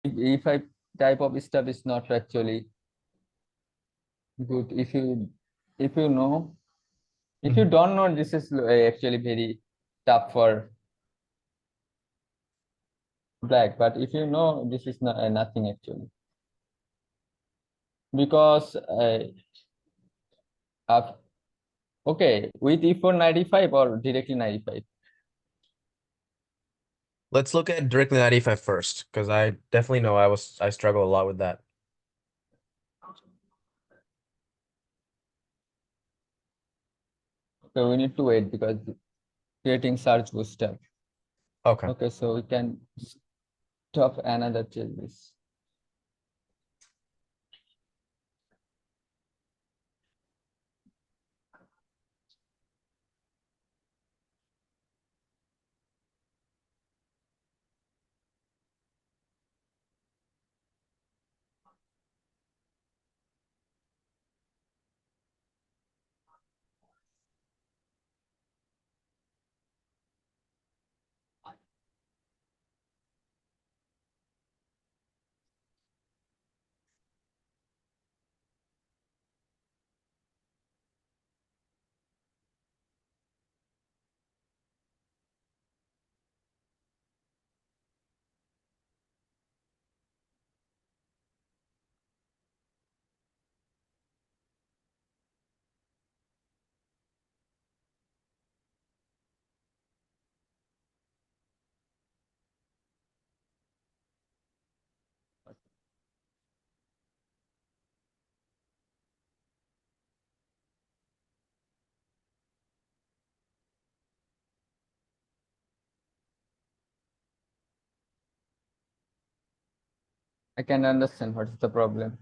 E5 type of stuff is not actually good. If you know, if you don't know, this is actually very tough for black. But if you know, this is not nothing actually, because of, okay, with E4 95 or directly 95. Let's look at directly 95 first, because I definitely know I struggle a lot with that. So we need to wait because creating search booster. Okay. Okay, so we can stop another changes. I can understand what is the problem.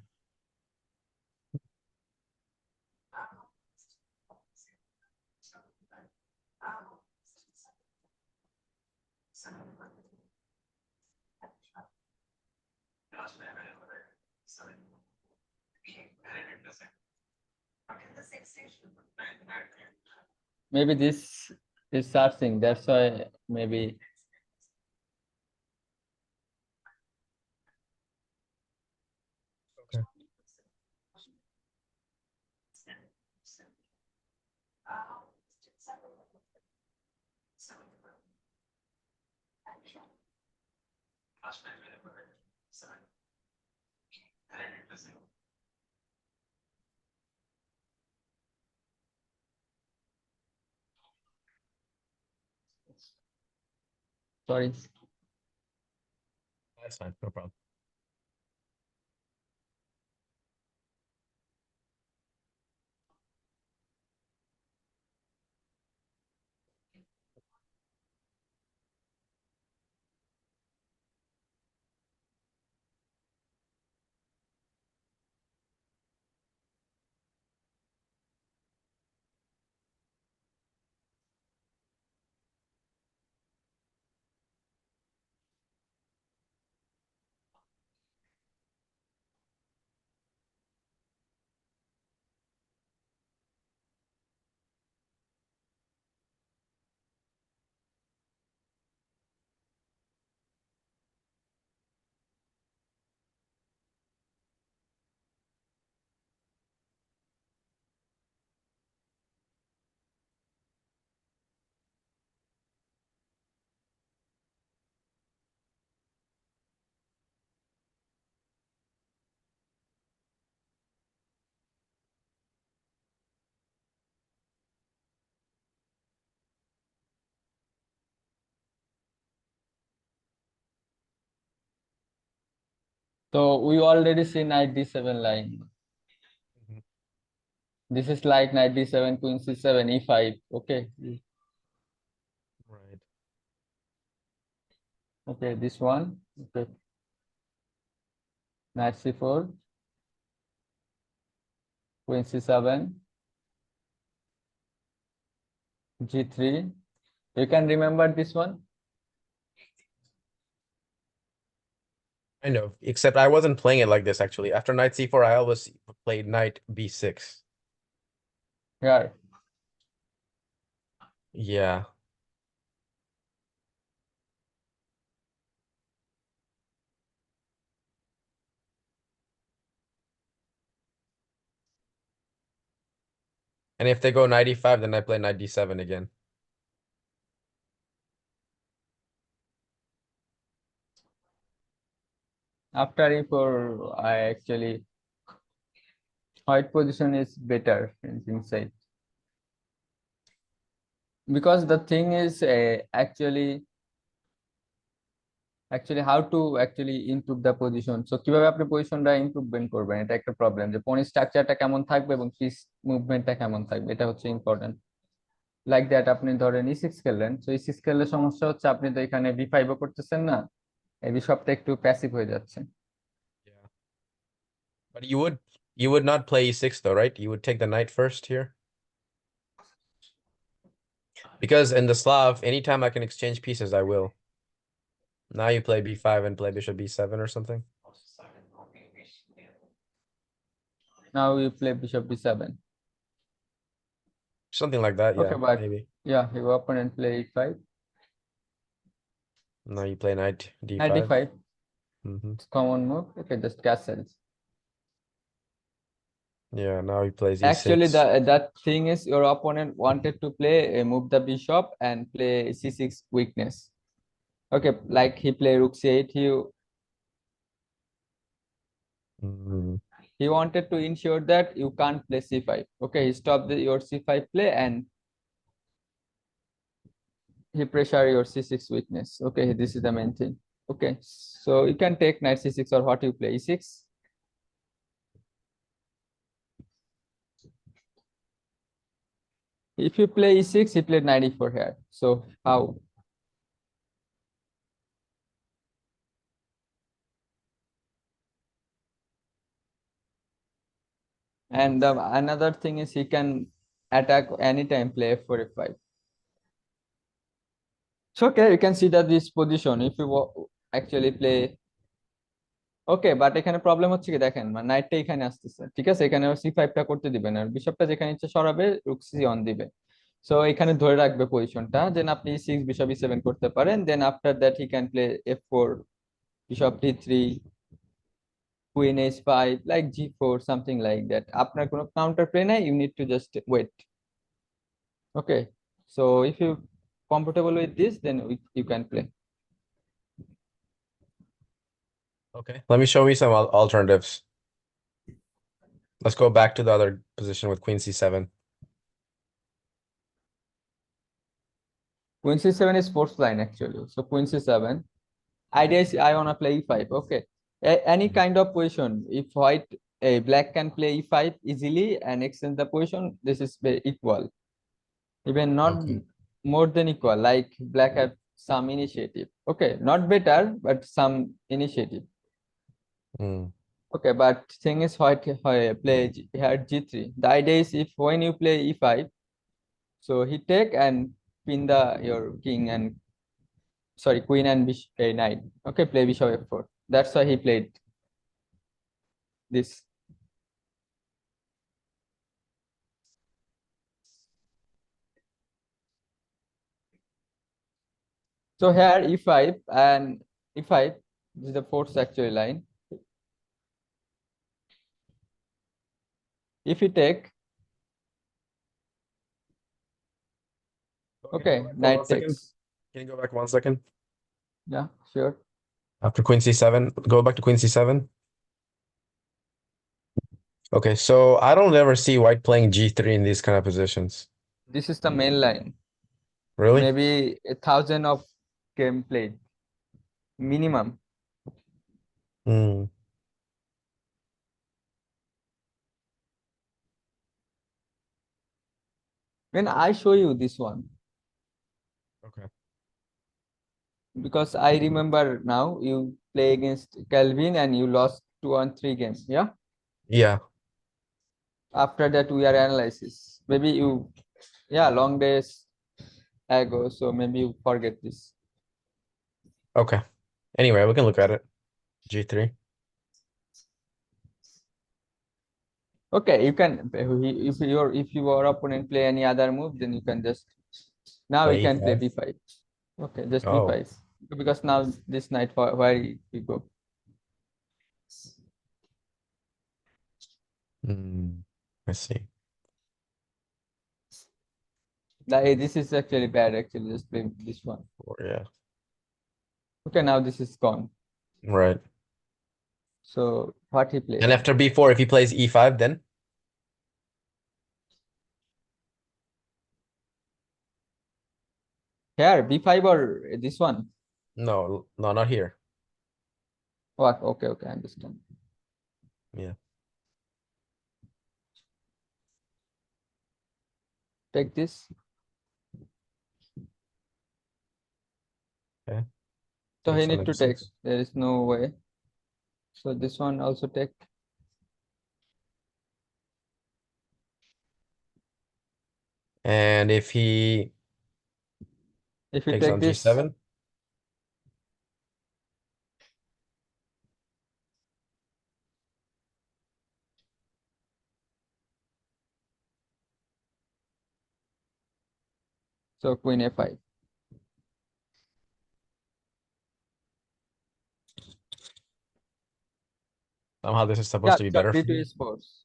Maybe this is searching, that's why maybe. Okay. Sorry. That's fine, no problem. So we already see knight d7 line. This is like knight d7, queen c7, e5. Okay. Right. Okay, this one. Okay. Knight c4, queen c7, g3. You can remember this one? I know, except I wasn't playing it like this actually. After knight c4, I always played knight b6. Here. Yeah. And if they go knight e5, then I play knight d7 again. After e4, I actually white position is better inside, because the thing is actually how to actually improve the position. So কিভাবে আপনি পজিশনটা improvement করবেন, এটা একটা problem, যে পনি স্ট্রাকচারটা কেমন থাকবে এবং পিস মুভমেন্টটা কেমন থাকবে, এটা হচ্ছে ইম্পর্টেন্ট। লাইক দ্যাট, আপনি ধরেন ই6 খেললেন, তো ই6 খেললে সমস্যা হচ্ছে আপনি তো এখানে বি5ও করতেছেন না, এই বিশপটা একটু প্যাসিভ হয়ে যাচ্ছে। Yeah. But you would not play e6 though, right? You would take the knight first here. Because in the Slav, anytime I can exchange pieces, I will. Now you play b5 and play bishop b7 or something. Now you play bishop b7. Something like that, Okay, yeah, but maybe. yeah, your opponent play e5. Now you play knight Knight d5. d5. Mm-hmm. It's common move. Okay, just castles. Yeah, now he plays Actually, e6. that thing is your opponent wanted to play move the bishop and play c6 weakness. Okay, like he play rook c8. Mm. He wanted to ensure that you can't play c5. Okay, he stopped your c5 play and he pressure your c6 weakness. Okay, this is the main thing. Okay, so you can take knight c6, or what you play, e6. If you play e6, he played knight e4 here. So how? And another thing is he can attack anytime, play f4, f5. So okay, you can see that this position, if you actually play, okay, but এখানে problem হচ্ছে কি, দেখেন মানে নাইটটা এখানে আসতেছে, ঠিক আছে, এখানে c5টা করতে দিবেন, আর বিশপটা যেখানে ইচ্ছে সরাবে, রুক c1 দিবে। সো এখানে ধরে রাখবে পজিশনটা, দেন আপনি e6 বিশপ e7 করতে পারেন, then after that he can play f4, bishop d3, queen h5, like g4, something like that. আপনার কোনো কাউন্টার প্লে নাই, you need to just wait. Okay, so if you comfortable with this, then you can play. Okay, let me show you some alternatives. Let's go back to the other position with queen c7. Queen c7 is fourth line actually. So queen c7. Idea is I wanna play e5. Okay. Any kind of position, if black can play e5 easily and extend the position, this is very equal. Even not Okay. more than equal. Like black have some initiative. Okay, not better, but some initiative. Mm. Okay, but thing is white play here g3. The idea is if when you play e5, so he take and pin your king and sorry, queen and bishop knight. Okay, play bishop f4. That's why he played this. So here e5 and e5, this is the fourth actually line. If you take, okay, knight takes. Can you go back 1 second? Yeah, sure. After queen c7, go back to queen c7. Okay, so I don't ever see white playing g3 in these kind of positions. This is the main line. Really? Maybe 1,000 of game played minimum. Hmm. When I show you this one, Okay. because I remember now you play against Calvin and you lost 2-3 games. Yeah. Yeah. After that, we are analysis. Maybe you, yeah, long days ago. So maybe you forget this. Okay. Anyway, we can look at it. G3. Okay, you can if your opponent play any other move, then you can just now you Play can play e5. b5. Okay, just Oh. b5 because now this knight where we go. I see. Like, this is actually bad, actually. Just play this one. Or, yeah, Okay, now this is gone. right. So what he plays? And after b4, if he plays e5, then Here, b5 or this one? no, no, not here. What? Okay, okay, I understand. Yeah. Take this. Okay. So he Takes on need to take. h6. There is no way. So this one also take. And if he If you takes take on this, g7, so queen a5. somehow this is Yeah, supposed to be so better for d2 me. is force.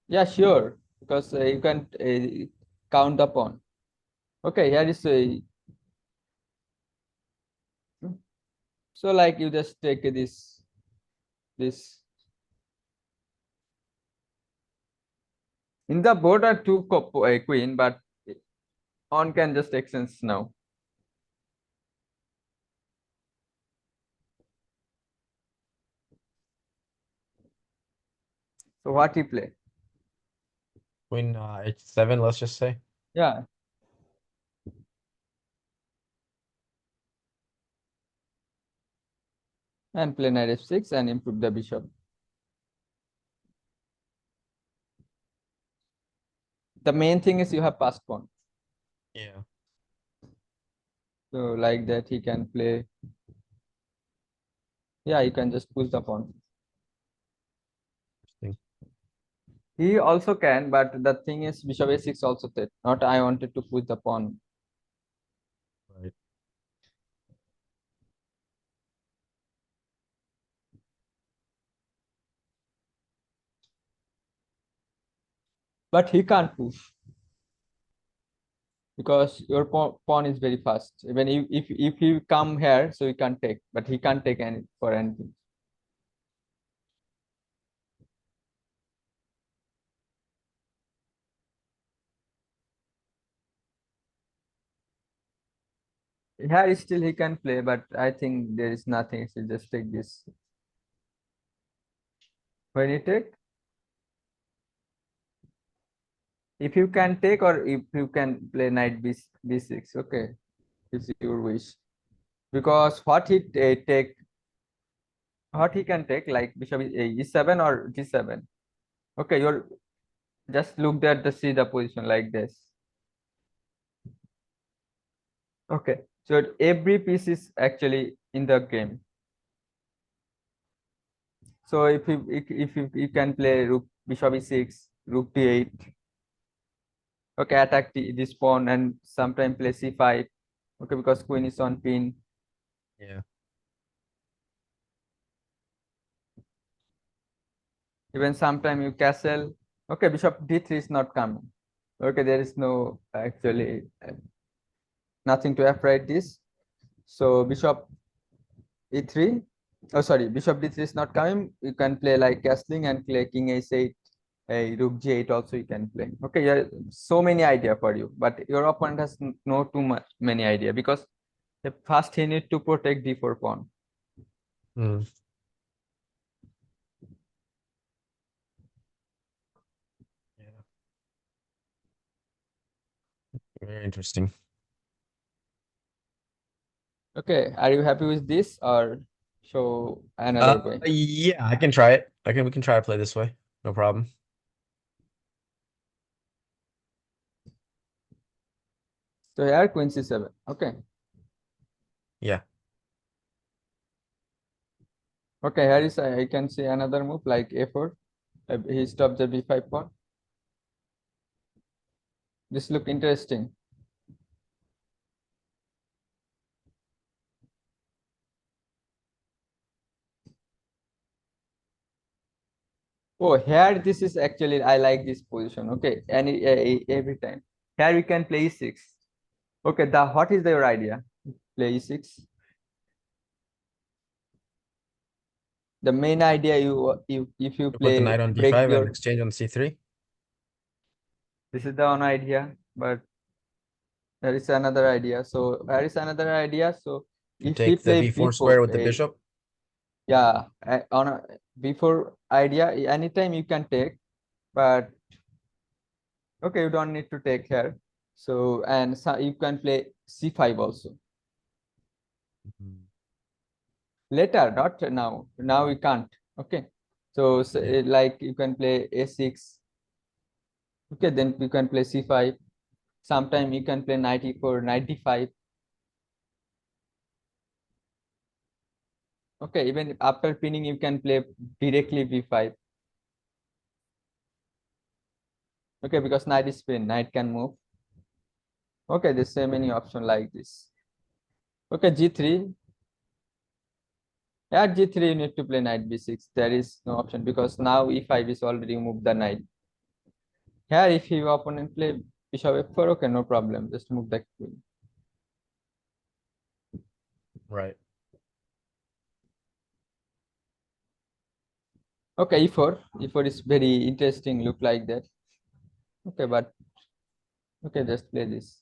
Yeah, sure. Because you can count the pawn. Okay, here is a. So like you just take this. In the board are two queen, but on can just exchange now. So what he play? Queen h7, let's just say. Yeah, and play knight f6 and improve the bishop. The main thing is you have passed pawn. Yeah. So like that he can play. Yeah, you can just push the pawn. Interesting. He also can, but the thing is bishop a6 also threat. Not I wanted to push the pawn. Right. But he can't push because your pawn is very fast. Even if you come here, so you can take, but he can't take any for anything. Here still he can play, but I think there is nothing. So just take this. When you take, if you can take or if you can play knight b6, okay, it's your wish. Because what he can take like bishop e7 or g7. Okay, you're just look at the see the position like this. Okay, so every piece is actually in the game. So if you can play rook bishop e6, rook d8. Okay, attack this pawn and sometime play c5. Okay, because queen is on pin. Yeah. Even sometime you castle. Okay, bishop d3 is not coming. Okay, there is no actually nothing to afraid this. So bishop e3. Oh, sorry, bishop d3 is not coming. You can play like castling and play king h8, a rook g8 also you can play. Okay, yeah, so many idea for you, but your opponent has no too much many idea because first he need to protect d4 pawn. Hmm. Yeah. Very interesting. Okay, are you happy with this or show another way? Yeah, I can try it. We can try to play this way. No problem. So here queen c7. Okay. Yeah. Okay, here is I can see another move like a4. He stopped the b5 pawn. This look interesting. Oh, here this is actually I like this position. Okay, and every time here we can play e6. Okay, what is your idea? Play e6. The main idea you if you To put the play knight on break d5 and your, exchange on c3. this is the one idea, but there is another idea. So there is another idea. So To if he take the play b4 square before with the a, bishop. yeah, on a before idea, anytime you can take, but okay, you don't need to take here. So and so you can play c5 also Mhm. later, not now. Now we can't. Okay, so, Yeah. like you can play a6. Okay, then you can play c5. Sometime you can play knight e4, knight d5. Okay, even after pinning, you can play directly b5. Okay, because knight is pin, knight can move. Okay, there's so many options like this. Okay, g3. At g3, you need to play knight b6. There is no option because now e5 is already moved the knight. Here, if your opponent play bishop f4, okay, no problem. Just move the queen. Right. Okay, e4. E4 is very interesting. Look like that. Okay, but okay, just play this.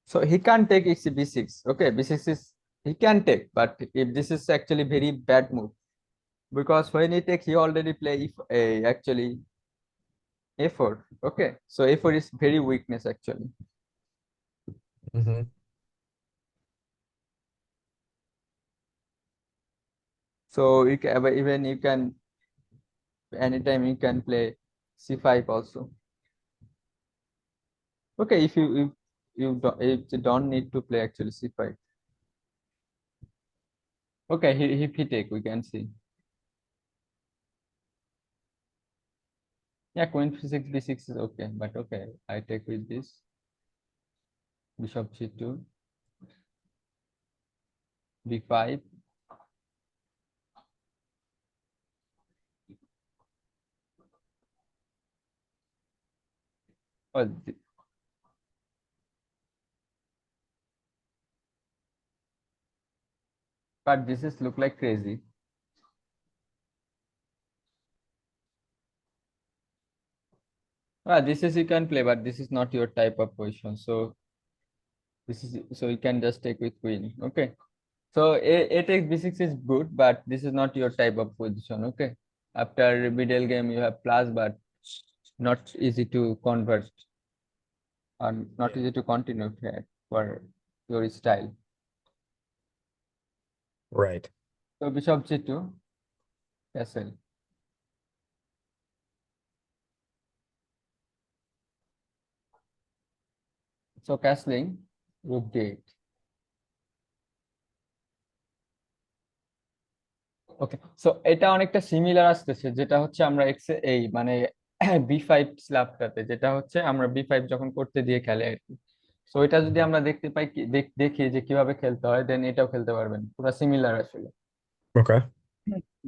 So he can't take x b6. Okay, b6 is he can take, but if this is actually very bad move because when he take, he already play if a actually a4. Okay, so a4 is very weakness actually. Mm-hmm. So you can even you can anytime you can play c5 also. Okay, if you don't need to play actually c5. Okay, if he take, we can see. Yeah, queen c6 b6 is okay, but okay, I take with this bishop c2 b5. Oh, but this is look like crazy. This is you can play, but this is not your type of position. So this is so you can just take with queen. Okay. So a takes b6 is good, but this is not your type of position. Okay. After middle game you have plus, but not easy to convert and not Yeah. easy to continue here for your style. Right. So bishop g2, castle. So castling, rook d8. Okay, so এটা অনেকটা similar আসতেছে, যেটা হচ্ছে আমরা x এই মানে বি5 স্ল্যাবটাতে, যেটা হচ্ছে আমরা বি5 যখন করতে দিয়ে খেলে আর কি। সো এটা যদি Mhm. আমরা দেখতে পাই দেখি যে কিভাবে খেলতে হয়, দেন এটাও খেলতে পারবেন, পুরো সিমিলার আসলে। Okay.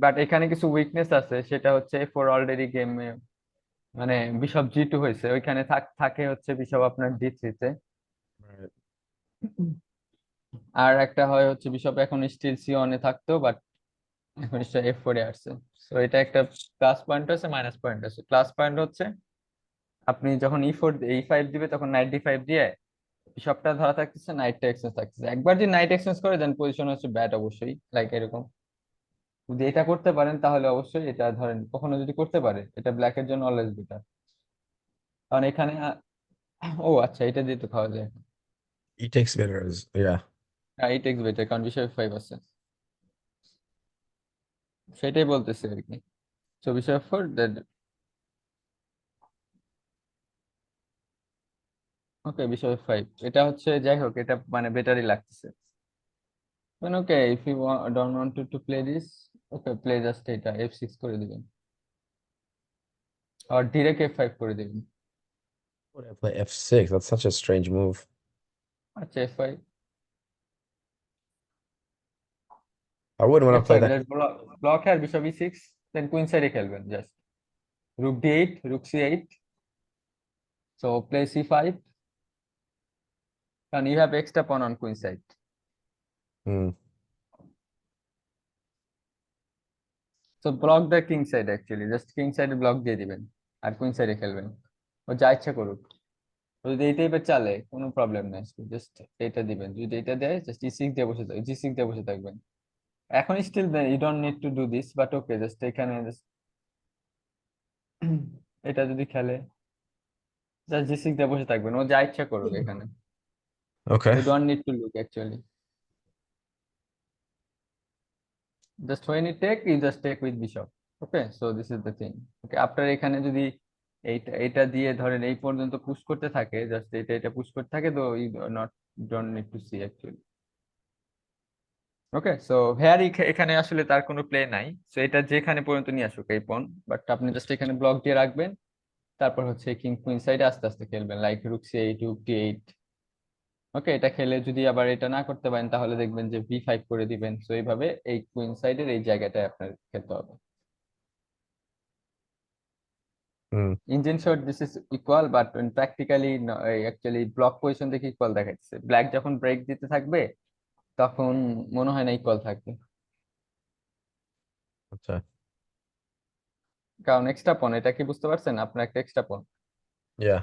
বাট এখানে কিছু উইকনেস আছে, সেটা হচ্ছে ফর অলরেডি গেমে মানে বিশপ জি2 হয়েছে, ওইখানে থাকে হচ্ছে বিশপ আপনার ডি3 তে। Right. আর একটা হয় হচ্ছে বিশপ এখন স্টিল সি1 এ থাকতো, বাট এখন এফ4 এ আসছে। তো এটা একটা প্লাস পয়েন্ট আছে, মাইনাস পয়েন্ট আছে। প্লাস পয়েন্ট হচ্ছে আপনি যখন ই5 দিবে তখন নাইট ডি5 দিয়ে বিশপটা ধরা থাকতেছে, নাইটটা এক্সচেঞ্জ থাকতেছে। একবার যদি নাইট এক্সচেঞ্জ করে দেন পজিশন হচ্ছে ব্যাড অবশ্যই, লাইক এরকম। যদি এটা করতে পারেন তাহলে অবশ্যই এটা ধরেন, কখনো যদি করতে পারে এটা ব্ল্যাকের জন্য অলওয়েজ বেটার। কারণ এখানে ও আচ্ছা, এটা দিয়ে তো খাওয়া যায়। E takes better is yeah. এই টেক্স বেটার কারণ বিশপ 5 আছে, সেটাই বলতেছে আর কি। সো বিশপ 4, ওকে বিশপ 5 এটা হচ্ছে, যাই হোক এটা মানে বেটারই লাগতেছে। Then okay, if you don't want to play this, okay, play just এটা f6 করে দিবেন, আর ডিরেক্ট f5 করে দিবেন। Would I play f6? That's such a strange move. আচ্ছা f5, I wouldn't want to play f5 that. let's block here bishop e6, then queen সাইডে খেলবেন just rook d8, rook c8, so play c5, কারণ you have extra pawn on queen side. Hmm. So block the king side, actually just king সাইডে block দিয়ে দিবেন আর queen সাইডে খেলবেন, ও যা ইচ্ছা করুক। ও যদি এই টাইপের চালে কোনো প্রবলেম নেই, জাস্ট এটা দিবেন, যদি এটা দেয় জাস্ট e6 দিয়ে বসে থাকবেন, g6 দিয়ে বসে থাকবেন। এখন still you don't need to do this, but okay, just এখানে just এটা যদি খেলে জাস্ট g6 দিয়ে বসে থাকবেন, ও যা ইচ্ছা করুক এখানে। Okay. You don't need to look actually, just when you take, you just take with bishop. Okay, so this is the thing. Okay, আপনার এখানে যদি এইটা এটা দিয়ে ধরেন এই পর্যন্ত পুশ করতে থাকে, জাস্ট এটা এটা পুশ করতে থাকে, তো you not don't need to see actually. Okay, so here এখানে আসলে তার কোনো প্লে নাই, সো এটা যেখানে পর্যন্ত নিয়ে আসুক এই পন, বাট আপনি জাস্ট এখানে ব্লক দিয়ে রাখবেন। তারপর হচ্ছে কিং কুইন সাইডে আস্তে আস্তে খেলবেন, লাইক রুক c8, রুক d8। ওকে, এটা খেলে যদি আবার এটা না করতে পারেন, তাহলে দেখবেন যে v5 করে দিবেন। সো এইভাবে এই কুইন সাইডের এই জায়গাটায় আপনার খেলতে হবে। Hmm. Engine shot this is equal, but practically actually block position থেকে ইকুয়াল দেখাচ্ছে, ব্ল্যাক যখন ব্রেক দিতে থাকবে তখন মনে হয় না ইকুয়াল থাকবে, Okay. কারণ এক্সট্রা পন, এটা কি বুঝতে পারছেন, আপনার একটা এক্সট্রা পন, Yeah.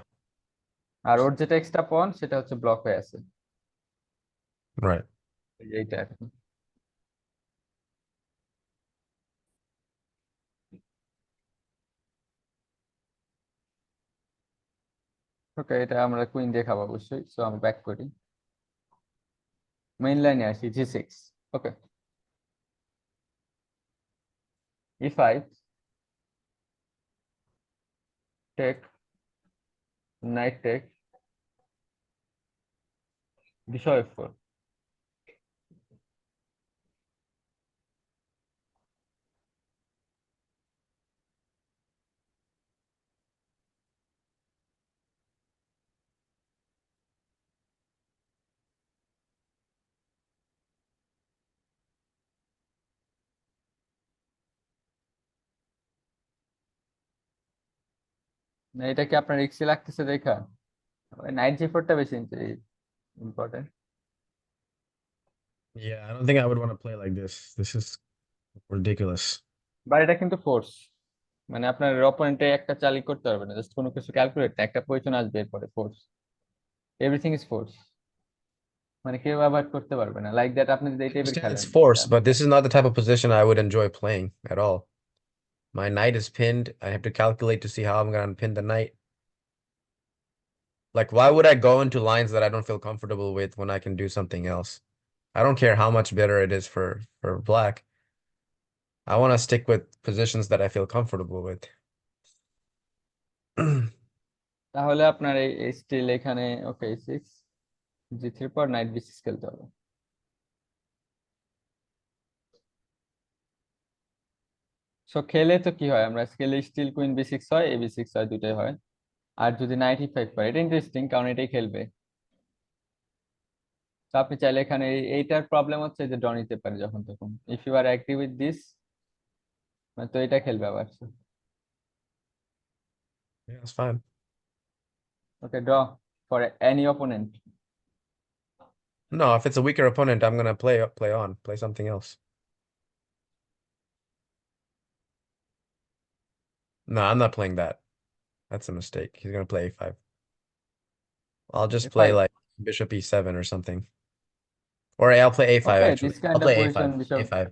আর ওর যেটা এক্সট্রা পন সেটা হচ্ছে ব্লক হয়ে আছে, Right. এইটা আর কি। ওকে, এটা আমরা কুইন দিয়ে খাবো অবশ্যই, সো আমি ব্যাক করি, মেইন লাইনে আসি g6। Okay, e5, take, knight take, bishop f4। না, এটা কি আপনার রিক্সি লাগতেছে দেখা, নাইট জি4টা বেশি important. Yeah, I don't think I would want to play like this. This is ridiculous. But এটা কিন্তু ফোর্স, মানে আপনার অপোনেন্টে একটা চালই করতে পারবে না, জাস্ট কোনো কিছু ক্যালকুলেট, একটা পজিশন আসবে এরপরে ফোর্স, এভরিথিং ইজ ফোর্স, মানে কেউ অ্যাভয়েড করতে পারবে না, লাইক দ্যাট আপনি যদি এই টাইপের Understand it's খেলেন force, but this is not the type of position I would enjoy playing at all. My knight is pinned. I have to calculate to see how I'm gonna pin the knight. Like, why would I go into lines that I don't feel comfortable with when I can do something else? I don't care how much better it is for black. I want to stick with positions that I feel comfortable with. তাহলে আপনার এই still এখানে okay six, জি3 পর night বি6 খেলতে হবে। So খেলে তো কি হয়, আমরা খেলে স্টিল কুইন বি6 হয়, এ বি6 হয়, দুটাই হয়। আর যদি নাইট ই5 করে, এটা ইন্টারেস্টিং কারণ এটাই খেলবে। তো আপনি চাইলে এখানে এইটার প্রবলেম হচ্ছে যে ড্র নিতে পারে যখন তখন, if you are agree with this, তো এটা খেলবে আবার। Yeah, that's fine. Okay, draw for any opponent. No, if it's a weaker opponent, I'm gonna play something else. No, I'm not playing that. That's a mistake. He's gonna play a5. I'll just play five. like bishop e7 or something. Or I'll play a5 okay, actually. This I'll kind of play position a5. Bishop. a5.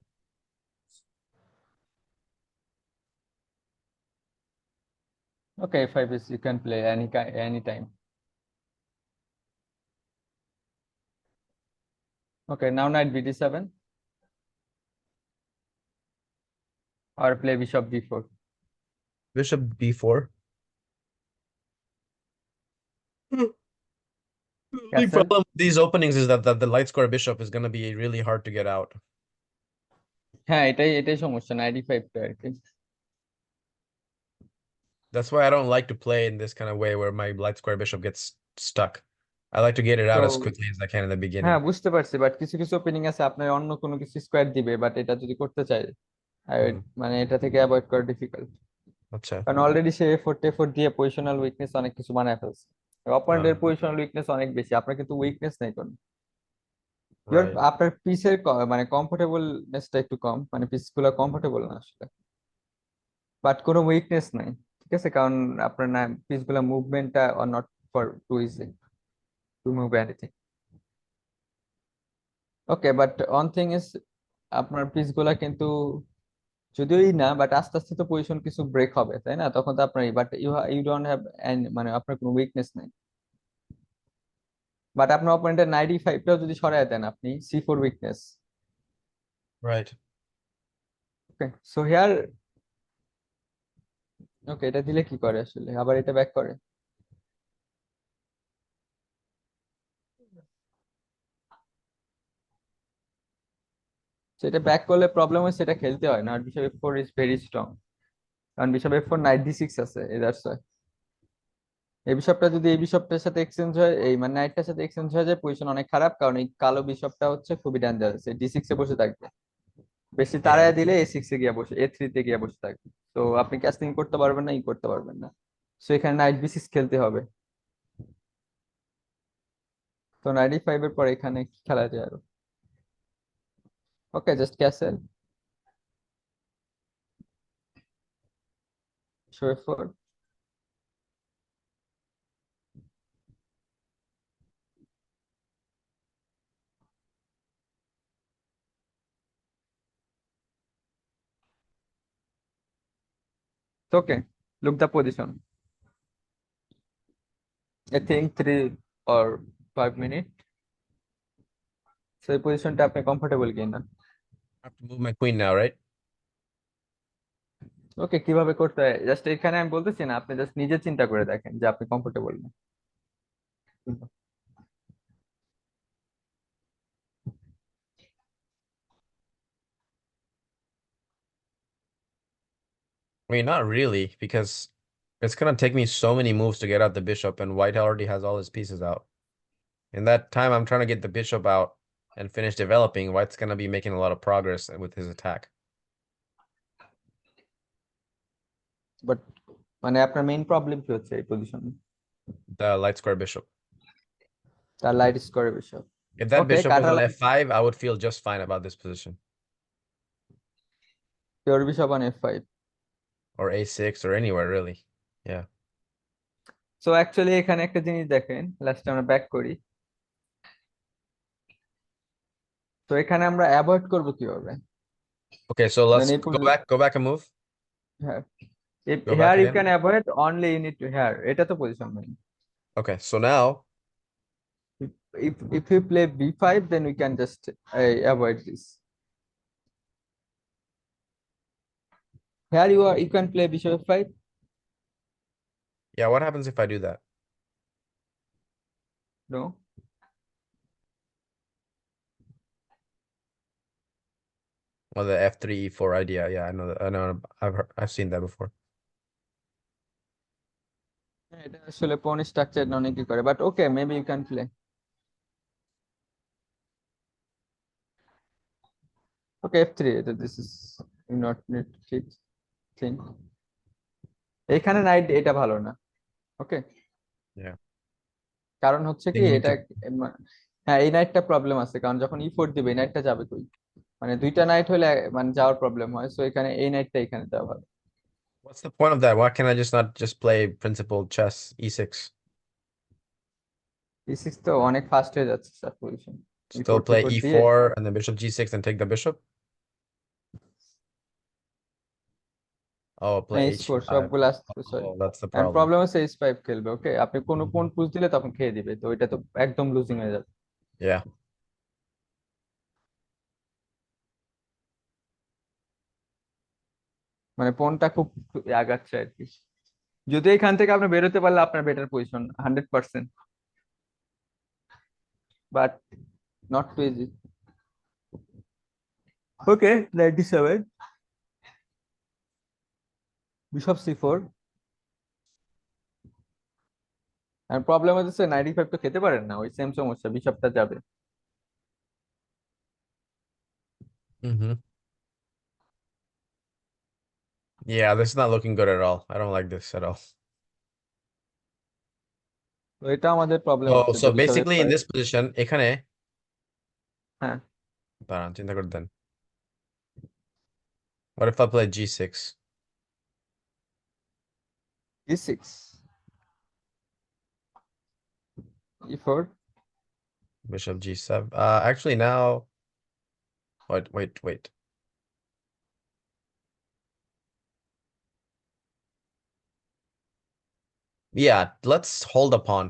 Okay, five is you can play any time. Okay, now knight বিডি7 or play bishop b4, Bishop b4. The big castle। problem with these openings is that the light square bishop is gonna be really hard to get out. হ্যাঁ, এটাই এটাই সমস্যা, night ই5টা আর কি। That's why I don't like to play in this kind of way where my light square bishop gets stuck. I like to get it তো out as quickly as I can in the হ্যাঁ, beginning. বুঝতে পারছি, but কিছু কিছু opening আছে আপনার অন্য কোনো কিছু স্কোয়ার দিবে, বাট এটা যদি করতে চাই Hmm. মানে এটা থেকে অ্যাভয়েড করা ডিফিকাল্ট, আচ্ছা। কারণ অলরেডি সে এফোর্ট টেফোর্ট দিয়ে পজিশনাল উইকনেস অনেক কিছু বানায় ফেলছে। অপোনেন্টের পজিশনাল উইকনেস অনেক বেশি, আপনার কিন্তু উইকনেস নেই কোনো। রাইট। আপনার পিসের মানে কমফোর্টেবলনেসটা একটু কম, মানে পিস গুলো কমফোর্টেবল না আসলে, বাট কোনো উইকনেস নাই। ঠিক আছে, কারণ আপনার না পিস গুলা মুভমেন্টটা or not for to easy to move anything. Okay, but on thing is আপনার পিস গুলা কিন্তু যদিও না, বাট আস্তে আস্তে তো পজিশন কিছু ব্রেক হবে তাই না, তখন তো আপনার, বাট ইউ ডোন্ট হ্যাভ, মানে আপনার কোনো উইকনেস নেই। বাট আপনার অপোনেন্টের 95টাও যদি সরায় দেন আপনি, C4 weakness. Right. Okay, so here, okay এটা দিলে কি করে আসলে, আবার এটা ব্যাক করে। সেটা ব্যাক করলে প্রবলেম হয়, সেটা খেলতে হয় না। আর bishop F4 is very strong, কারণ বিশপ F4 নাইট D6 আছে, দ্যাটস ওয়াই। এই বিশপটা যদি এই বিশপটার সাথে এক্সচেঞ্জ হয়, এই মানে নাইটটার সাথে এক্সচেঞ্জ হয়ে যায়, পজিশন অনেক খারাপ, কারণ এই কালো বিশপটা হচ্ছে খুবই ডেঞ্জারাস, এই D6 এ বসে থাকবে। বেশি Yeah. তাড়ায় দিলে A6 এ গিয়ে বসে, A3 তে গিয়ে বসে থাকবে। তো আপনি ক্যাস্টিং করতে পারবেন না, ই করতে পারবেন না। সো এখানে নাইট B6 খেলতে হবে। তো 95 এর পর এখানে কি খেলা যায় আরো? Okay, just castle, show F4। Okay, look the position, I think 3 or 5 minute. সেই পজিশনটা আপনি কমফোর্টেবল কিনা। I have to move my queen now, right? ওকে, কিভাবে করতে হয় জাস্ট এখানে আমি বলতেছি না, আপনি জাস্ট নিজে চিন্তা করে দেখেন যে আপনি কমফোর্টেবল না। I mean, not really, because it's gonna take me so many moves to get out the bishop, and white already has all his pieces out. In that time, I'm trying to get the bishop out and finish developing. White's gonna be making a lot of progress with his attack. But মানে আপনার main problem কি হচ্ছে এই পজিশনে? The light square bishop. তার light square bishop. If that okay, bishop was কাটা on light, f5, I would feel just fine about this position. Pure bishop on F5। Or a6 or anywhere really. Yeah. So actually এখানে একটা জিনিস দেখেন, লাস্টে আমরা back করি। তো এখানে আমরা অ্যাভয়েড করব কিভাবে? Okay, so মানে let's এই go back and move. হ্যাঁ, Go back here you again. Can avoid only you need to here, এটা তো পজিশন নেই। Okay, so now, If you play B5, then we can just avoid this. Here you can play bishop F5. yeah, what happens if I do that? No. Well, the f3 e4 idea. Yeah, I know that. I know. I've seen that before. এটা আসলে pawn structure অনেকে করে, but okay, maybe you can play. Okay, F3. This is you not need to think. এখানে night এটা ভালো না। ওকে, Yeah. কারণ হচ্ছে কি Then you need এটা, to. হ্যাঁ এই নাইটটা প্রবলেম আছে, কারণ যখন E4 দিবে এই নাইটটা যাবে কই? মানে দুইটা নাইট হলে মানে যাওয়ার প্রবলেম হয়, সো এখানে এই নাইটটা এখানে দেওয়া ভালো। What's the point of that? Why can't I just not just play principled chess e6? E6 তো অনেক ফাস্ট হয়ে যাচ্ছে sir position, Still E4 play টিফোর দিয়ে। e4 and then bishop g6 and take the bishop? Oh, play score h5. সবগুলো আসতে, sorry. Oh, that's the end problem. Problem হচ্ছে H5 খেলবে, ওকে আপনি কোনো কোন পুশ দিলে তখন খেয়ে দিবে, তো এটা তো একদম লুজিং হয়ে যাবে। Yeah. মানে পনটা খুব আগাচ্ছে আর কি। যদি এখান থেকে আপনি বেরোতে পারলে আপনার better position 100%, but not too easy. Okay, 97, bishop C4। আর প্রবলেম হচ্ছে 95 তো খেতে পারেন না, ওই সেম সমস্যা, বিশপটা যাবে। Mm-hmm. Yeah, this is not looking good at all. I don't like this at all. তো এটা আমাদের প্রবলেম So হচ্ছে so যে bishop F basically in five. this position, এখানে হ্যাঁ, দাঁড়ান চিন্তা করে দেন। What if I play g6? E six, E four. Bishop g7. Actually now, wait. Yeah, let's hold a pawn.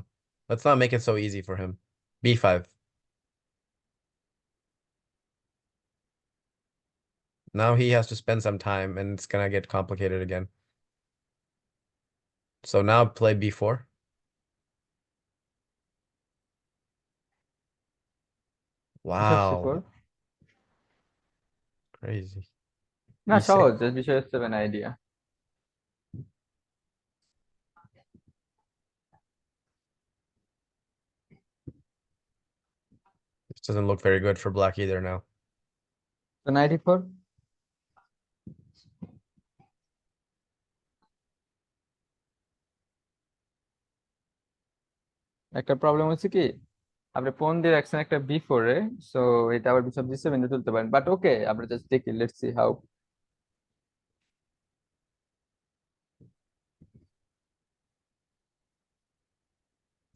Let's not make it so easy for him. b5. Now he has to spend some time and it's gonna get complicated again. So now play b4. Bishop C four. Wow, crazy. না, e6. সহজ, just bishop F seven idea. This doesn't look very good for black either now. তো night E four. একটা problem হচ্ছে কি, আপনি পন দিয়ে রাখছেন একটা বি ফোরে, সো এটা আবার বিশপ জি সেভেন তুলতে পারেন, বাট ওকে আমরা জাস্ট দেখি, লেটস সি হাউ।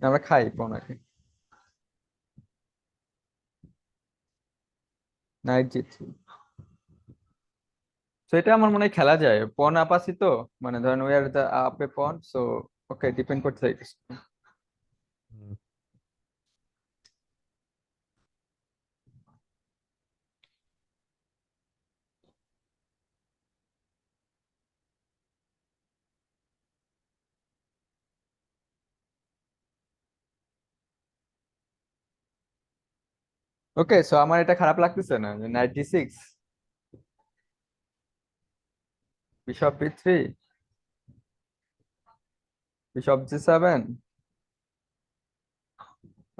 আমরা খাই পন আগে। নাইট জি থ্রি। তো এটা আমার মনে হয় খেলা যায়, পন আপ আছি তো, মানে ধরেন we are the up a পন, সো ওকে ডিপেন্ড করতে চাইতেছি। Mm. ওকে, সো আমার এটা খারাপ লাগতেছে না যে knight D six, bishop B three, bishop G seven,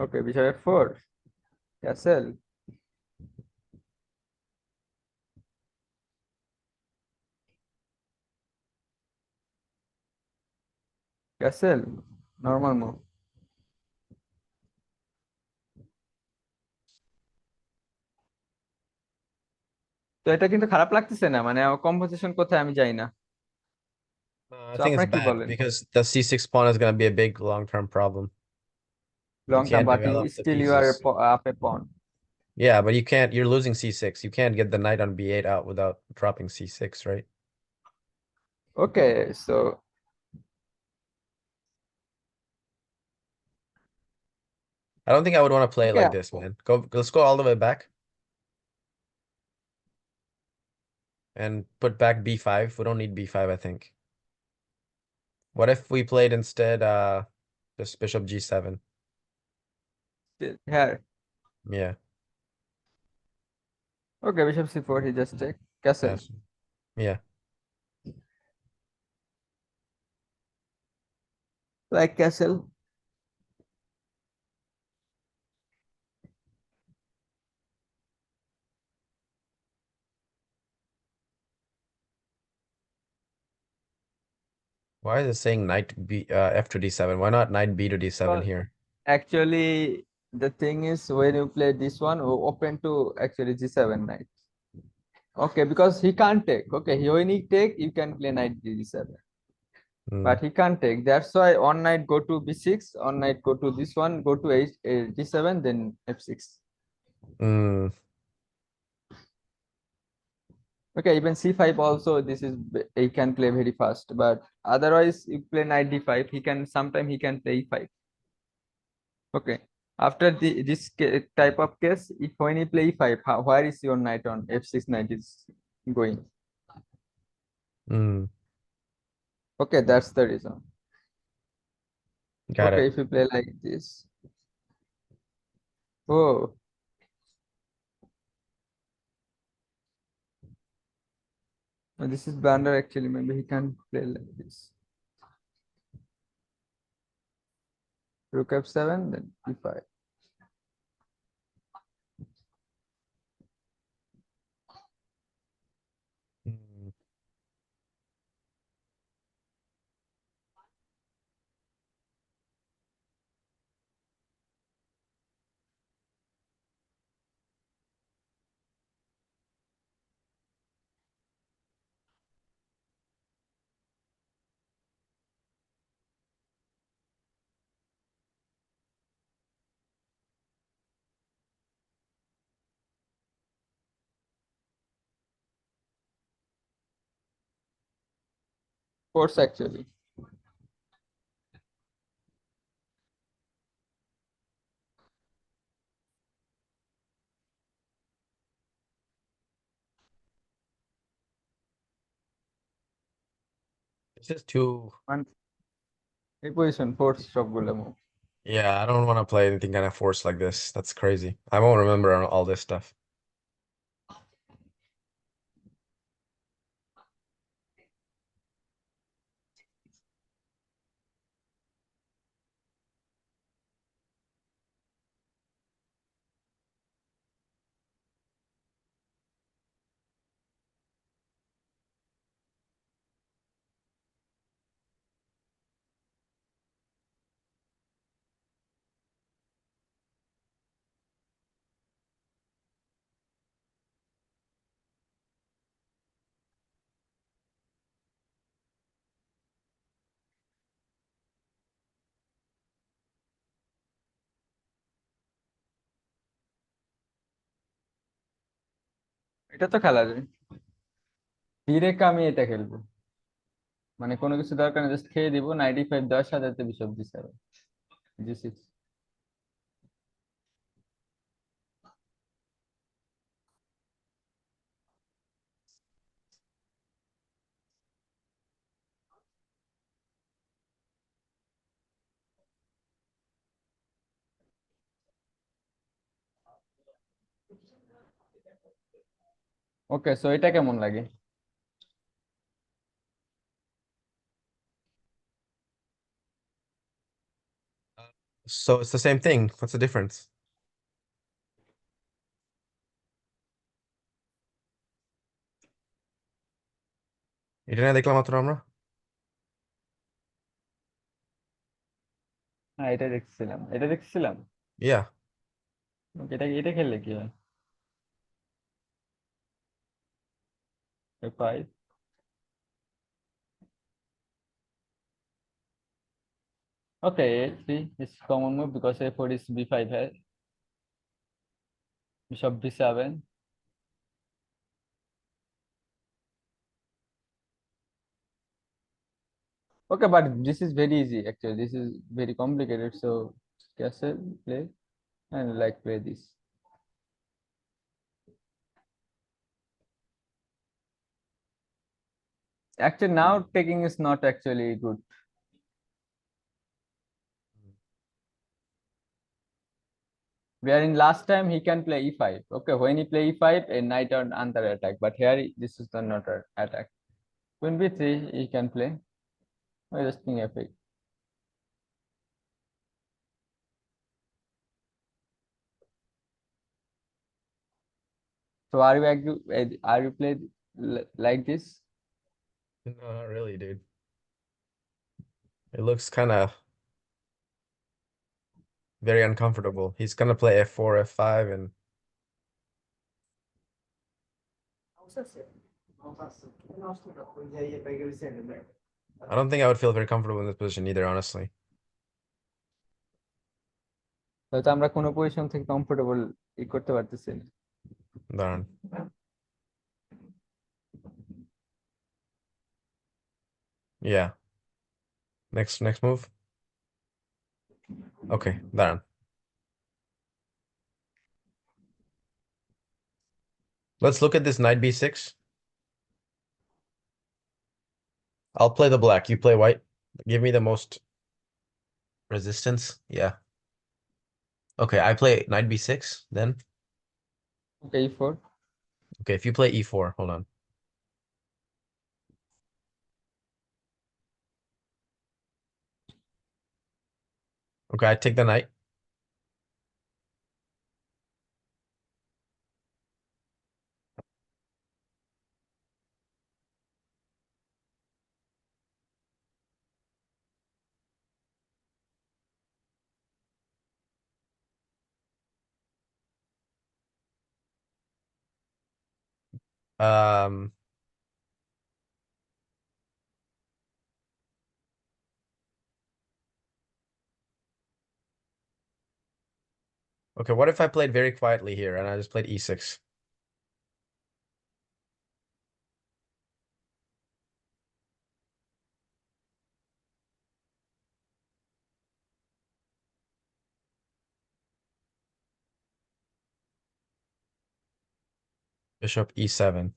okay bishop F four, castle, castle, normal move. তো এটা কিন্তু খারাপ লাগতেছে না, মানে কম্পোজিশন কোথায় আমি জানি না। I তো think it's আপনারা কি bad বলেন? because the c6 pawn is gonna be a big long-term problem. You long term, can't but you develop the still you are pieces. Up a pawn. Yeah, but you can't, you're losing c6. You can't get the knight on b8 out without dropping c6, right? Okay, so I don't think I would want to play okay, like this, man. Let's go all the way back and put back b5. We don't need b5, I think. What if we played instead just bishop g7? হ্যাঁ, Yeah, okay bishop C four, he just take, castle, yes. Yeah. Like castle. Why is it saying knight b f to d7? Why not knight b to d7 here? Actually, the thing is when you play this one, open to actually g7 knight. Okay, because he can't take. Okay, when he take, you can play knight g7, Mm. but he can't take. That's why on knight go to b6, on knight go to this one, go to g7, then f6. Mm. Okay, even c5 also. This is he can play very fast, but otherwise you play knight d5. He can sometime he can play e5. Okay. After this type of case, if when you play e5, where is your knight on f6 knight is going? Mm. Okay, that's the reason. Got Okay, it. if you play like this. Oh, this is blunder actually. Maybe he can play like this. Rook f7, then e5. Mm. Force actually. It's just too. One এই position force সবগুলো move. Yeah, I don't want to play anything kind of forced like this. That's crazy. I won't remember all this stuff. এটা তো খেলা যায়, direct আমি এটা খেলবো, মানে কোনো কিছু দরকার নেই, জাস্ট খেয়ে দিব, 95 দেওয়ার সাথে সাথে বিশপ দিছে জি6। ওকে, সো এটা কেমন লাগে? So it's the same thing. What's the difference? এটা না দেখলাম মাত্র আমরা? হ্যাঁ, এটা দেখছিলাম, এটা দেখছিলাম। Yeah. এটা এটা খেললে কি হয়? 5। Okay, a3 is common move because a4 is b5 है, bishop b7। Okay, but this is very easy actually. This is very complicated. So castle play and like play this. Actually, now taking is not actually good. Where in last time he can play e5. Okay, when he play e5, a knight on under attack. But here this is the not a attack. Queen b3 he can play. I just think f8. So are you agree? Are you play like this? No, not really, dude. It looks kind of very uncomfortable. He's gonna play f4, f5, and I don't think I would feel very comfortable in this position either, honestly. হয়তো আমরা কোনো position থেকে comfortable করতে পারতেছি না। Darn. Yeah. Next move. Okay, darn. Let's look at this knight b6. I'll play the black. You play white. Give me the most resistance. Yeah. Okay, I play knight b6 then. Okay, e4. Okay, if you play e4, hold on. Okay, I take the knight. Um, okay, what if I played very quietly here and I just played e6? Bishop e7.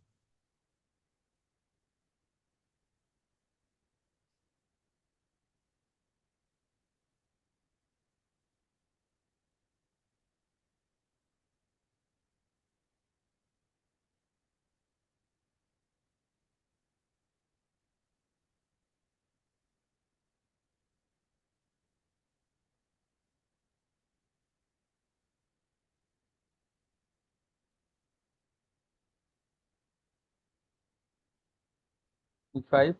e5.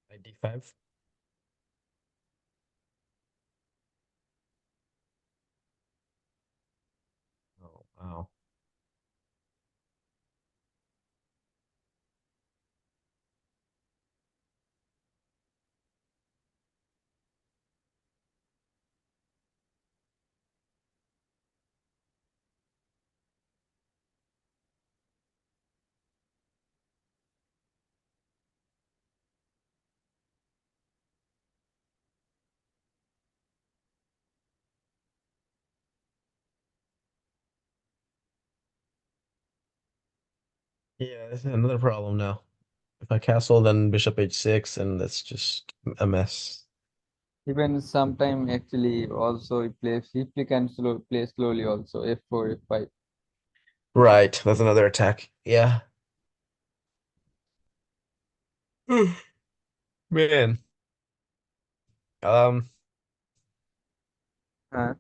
Knight d5. Oh, wow. Yeah, this is another problem now. If I castle, then bishop h6, and that's just a mess. Even sometime actually also he plays, if he can play slowly also, f4, f5. Right, that's another attack. Yeah. Man. Um, Uh,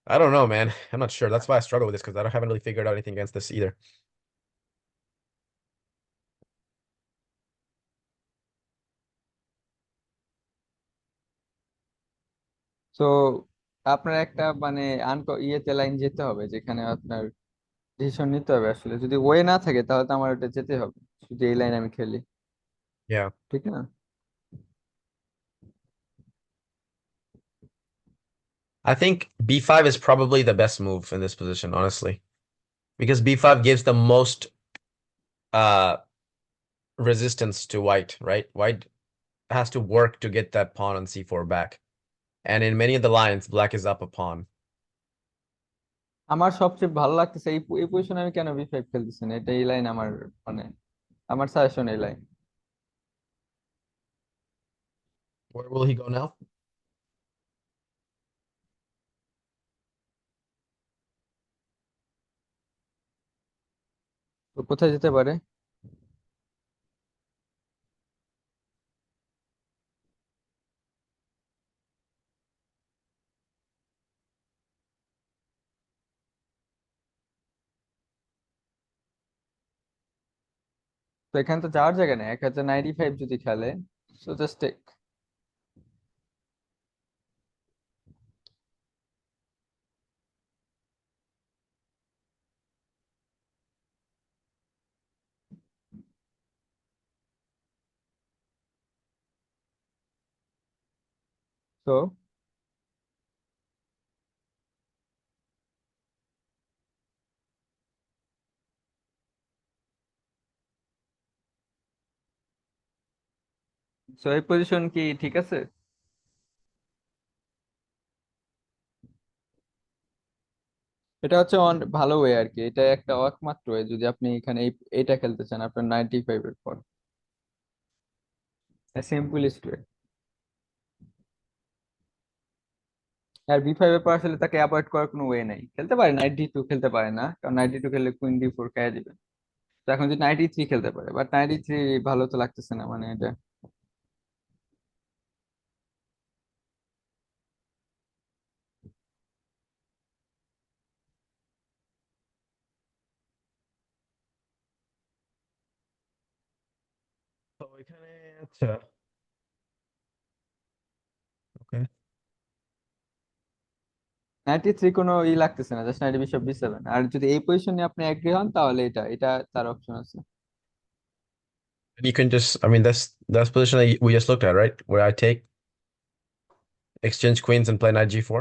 I don't know, man. I'm not sure. That's why I struggle with this because haven't really figured out anything against this either. তো আপনার একটা মানে ইয়েতে line যেতে হবে যেখানে আপনার decision নিতে হবে আসলে, যদি ওয়ে না থাকে তাহলে তো আমার ওটা যেতে হবে, যদি এই লাইন আমি খেলি, Yeah. ঠিক না? I think b5 is probably the best move in this position, honestly, because b5 gives the most uh resistance to white, right? White has to work to get that pawn on c4 back. And in many of the lines, black is up a pawn. আমার সবচেয়ে ভালো লাগতেছে এই এই পজিশনে আমি কেন বি5 খেলতেছি না, এটা এই লাইন আমার মানে আমার সাজেশন এই line. Where will he go now? তো কোথায় যেতে পারে? তো এখানে তো যাওয়ার জায়গা নেই, 1095 যদি খেলে, সো জাস্ট টেক। তো সো এই পজিশন কি ঠিক আছে? এটা হচ্ছে ভালো ওয়ে আর কি, এটা একটা একমাত্র ওয়ে যদি আপনি এখানে এইটা খেলতে চান আপনার 95 এর পর, সিম্পলেস্ট ওয়ে। আর বি5 এর পর আসলে তাকে অ্যাভয়েড করার কোনো ওয়ে নাই, খেলতে পারে নাইট ডি2, খেলতে পারে না কারণ নাইট ডি2 খেললে কুইন ডি4 খেয়ে দিবে। তো এখন যদি নাইট ই3 খেলতে পারে, বাট নাইট ই3 ভালো তো লাগতেছে না মানে এটা। তো এখানে আচ্ছা, ওকে। নাইট ই3 কোনো লাগতেছে না, জাস্ট নাইট বিশপ বি7, আর যদি এই পজিশনে আপনি এগ্রি হন তাহলে এটা এটা তার অপশন আছে। And you can just, I mean, that's position that we just looked at, right? Where I take, exchange queens and play knight g4.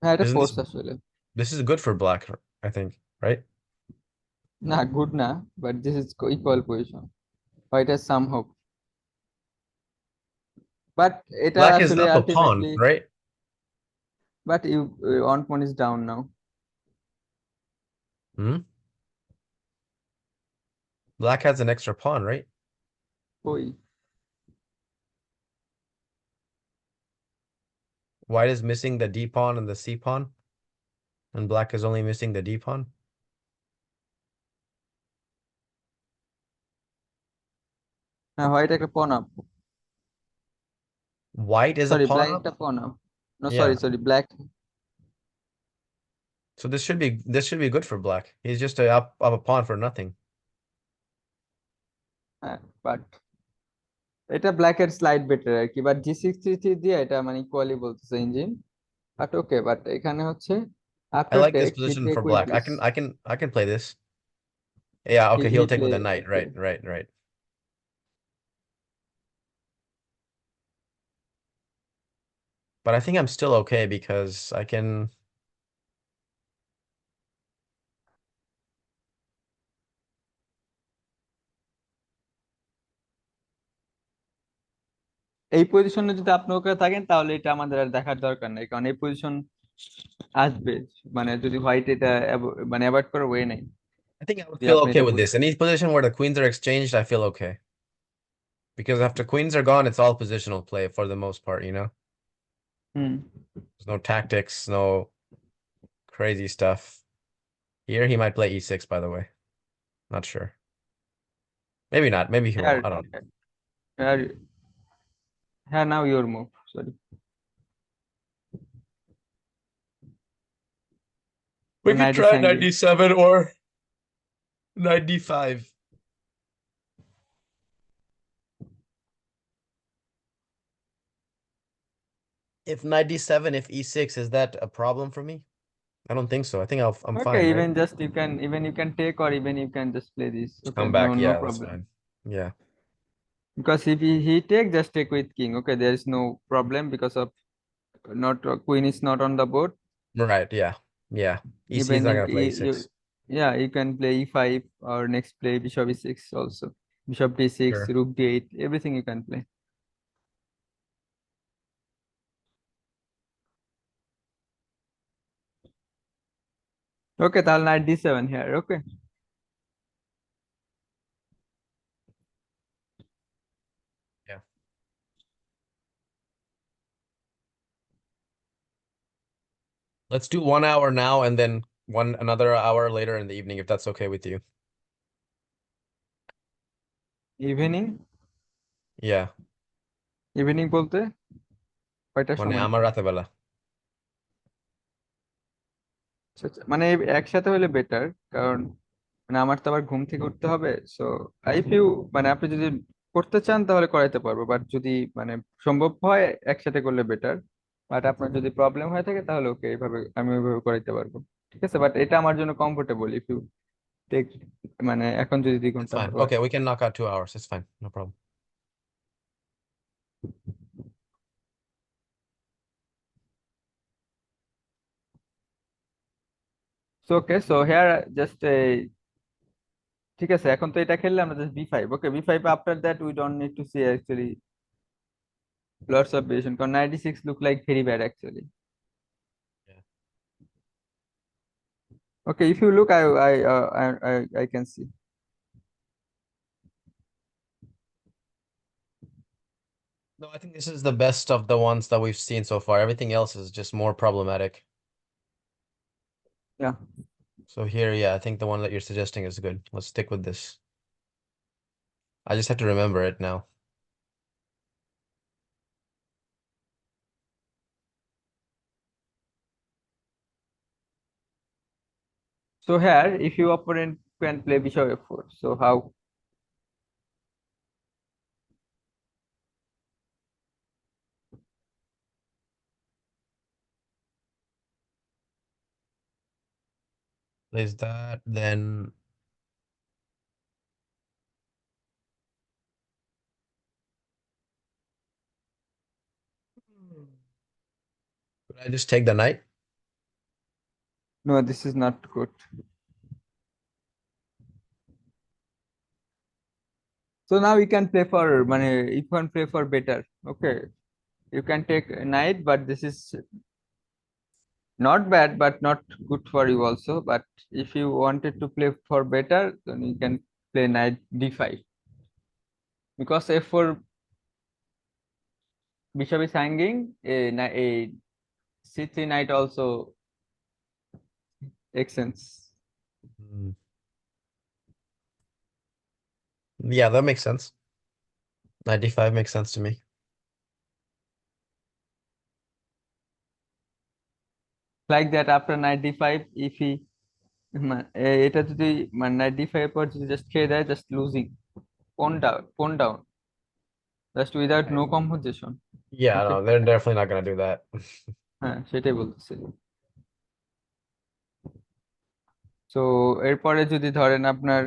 হ্যাঁ এটা Isn't ফোর্স আসলে। this is good for black, I think, right? না good না, but this is equal position, white has some hope, but এটা Black is আসলে up a আলটিমেটলি, pawn, right? But you one point is down now. Hmm? Black has an extra pawn, right? কই? White is missing the D pawn and the C pawn, and black is only missing the D pawn. হ্যাঁ, white একটা pawn up. White is a sorry, pawn black up? একটা pawn up. No, Yeah. Sorry, black. So this should be good for black. He's just up a pawn for nothing. হ্যাঁ, but এটা ব্ল্যাকের slide better আর কি, but G63 দিয়ে এটা মানে equally বলতেছে engine. But okay, but এখানে হচ্ছে I after like this take he position take for with black. I this. can I can I can play this. Yeah, okay, he he'll take play, with a knight. Okay. Right. But I think I'm still okay because I can. এই পজিশনে যদি আপনি ওকে থাকেন তাহলে এটা আমাদের আর দেখার দরকার নেই, কারণ এই পজিশন আসবে, মানে যদি হোয়াইট এটা মানে অ্যাভয়েড করার ওয়ে নেই I think I would যদি feel আপনি okay এটা with বুঝ। this. Any position where the queens are exchanged, I feel okay. Because after queens are gone, it's all positional play for the most part, you know? Hmm. There's no tactics, no crazy stuff. Here he might play e6, by the way. Not sure. Maybe not. Maybe he হ্যাঁ, won't. I don't know. হ্যাঁ, হ্যাঁ, now your move, sorry. We could knight try স্যাঙ্গি। 97 or 95. If 97, if e6, is that a problem for me? I don't think so. I think I'm okay, fine, right? Even you can take or even you can just play this, Just okay, come no back. No Yeah, that's problem. fine. Yeah. Because if he take, just take with king. Okay, there is no problem because of not queen is not on the board. Right. Yeah. Yeah. EC is Even not you, gonna play e6. yeah, you can play e5 or next play bishop e6 also. Bishop d6, Sure. rook d8, everything you can play. Okay, তাহলে knight d7 here. Okay. Yeah. Let's do 1 hour now and then another hour later in the evening, if that's okay with you. Evening, Yeah. evening বলতে কয়টার মানে সময়? আমার রাতে বেলা। আচ্ছা, আচ্ছা। মানে একসাথে হলে বেটার, কারণ মানে আমার তো আবার ঘুম থেকে উঠতে হবে। সো ইফ ইউ, মানে আপনি যদি করতে চান তাহলে করাইতে পারবো, বাট যদি মানে সম্ভব হয় একসাথে করলে বেটার। বাট আপনার যদি প্রবলেম হয়ে থাকে তাহলে ওকে, এইভাবে আমি ওইভাবে করাইতে পারবো। ঠিক আছে, বাট এটা আমার জন্য কমফোর্টেবল ইফ ইউ টেক, মানে এখন যদি It's 2 ঘন্টা fine. হয়। Okay, we can knock out 2 hours. It's fine. No problem. So okay, so here just ঠিক আছে, এখন তো এটা খেললে আমরা just B five. Okay, B five after that we don't need to see actually lots of variation, কারণ 96 look like very bad actually. Yeah. Okay, if you look, I can see. No, I think this is the best of the ones that we've seen so far. Everything else is just more problematic. Yeah. So here, yeah, I think the one that you're suggesting is good. Let's stick with this. I just have to remember it now. So here, if your opponent can play bishop f4, so how? Is that then? Could I just take the knight? No, this is not good. So now you can play for, you can play for better. Okay, you can take a knight, but this is Not bad, but not good for you also. But if you wanted to play for better, then you can play knight d5 because f4 bishop is hanging. A c3 knight also makes sense. Mm. Yeah, that makes sense. 95 makes sense to me. Like that after knight d5, if he এটা যদি মানে knight d5 এর পর যদি just খেয়ে দেয়, just losing, pawn down, just without no composition. Yeah, okay, no, they're definitely not gonna do that. হ্যাঁ সেটাই বলতেছি। তো এরপরে যদি ধরেন আপনার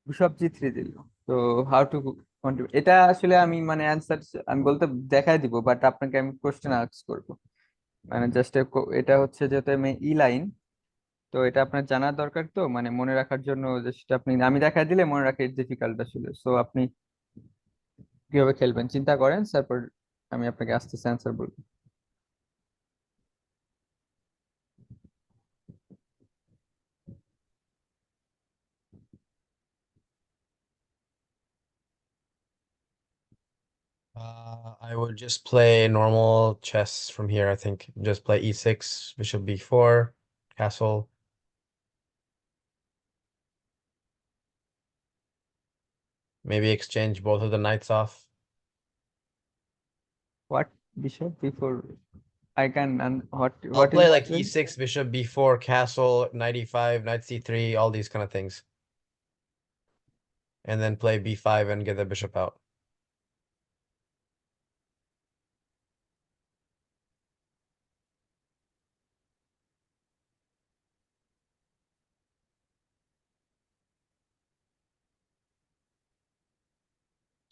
বিশপ জি3 দিল, তো হাউ টু কন্টিনিউ, এটা আসলে আমি মানে অ্যান্সার আমি বলতে দেখাই দিব, বাট আপনাকে আমি কোশ্চেন আস্ক করব। মানে জাস্ট এটা হচ্ছে যেহেতু আমি ই লাইন, তো এটা আপনার জানার দরকার, তো মানে মনে রাখার জন্য জাস্ট আপনি আমি দেখাই দিলে মনে রাখা ডিফিকাল্ট আসলে। সো আপনি কিভাবে খেলবেন চিন্তা করেন, তারপর আমি আপনাকে আস্তে আস্তে অ্যান্সার বলবো। I would just play normal chess from here, I think. Just play e6, bishop b4, castle. Maybe exchange both of the knights off. What bishop before I can, and I'll what is play the like play? e6, bishop b4, castle, knight e5, knight c3, all these kind of things. And then play b5 and get the bishop out.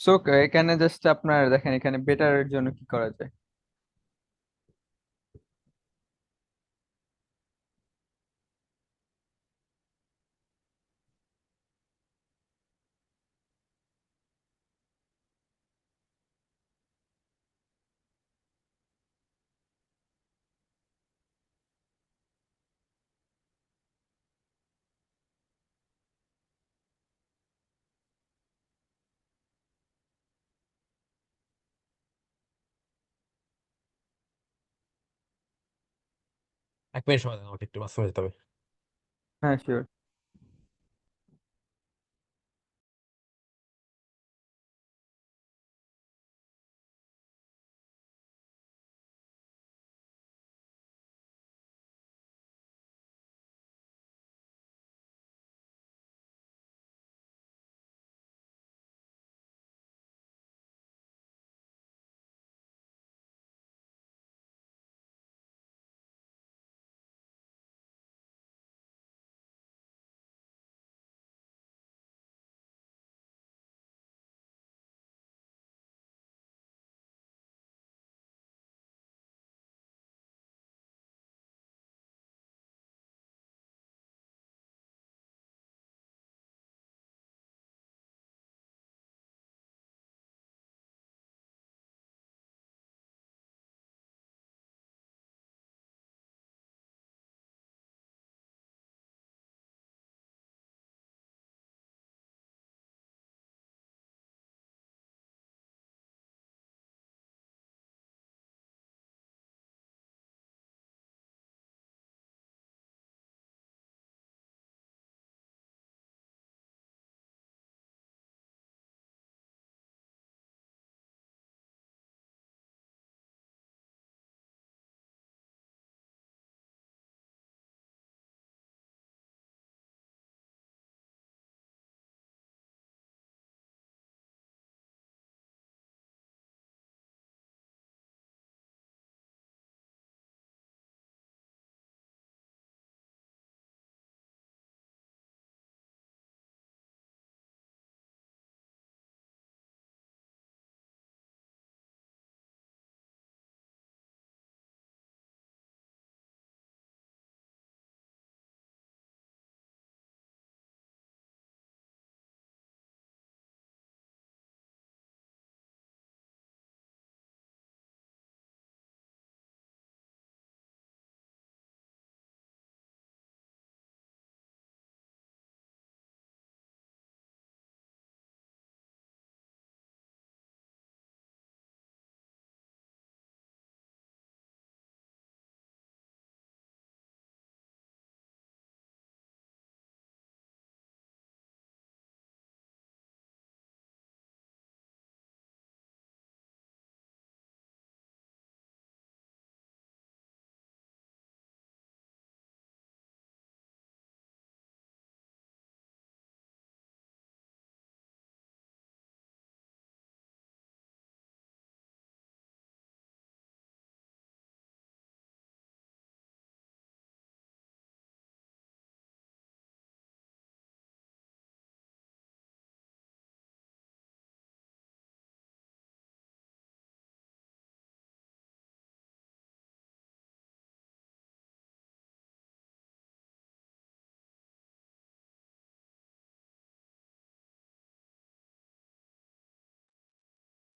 So এখানে just আপনার দেখেন এখানে বেটারের জন্য কি করা যায়। এক minute সময় দেন আমাকে, একটু বাথরুমে যেতে হবে। হ্যাঁ sure.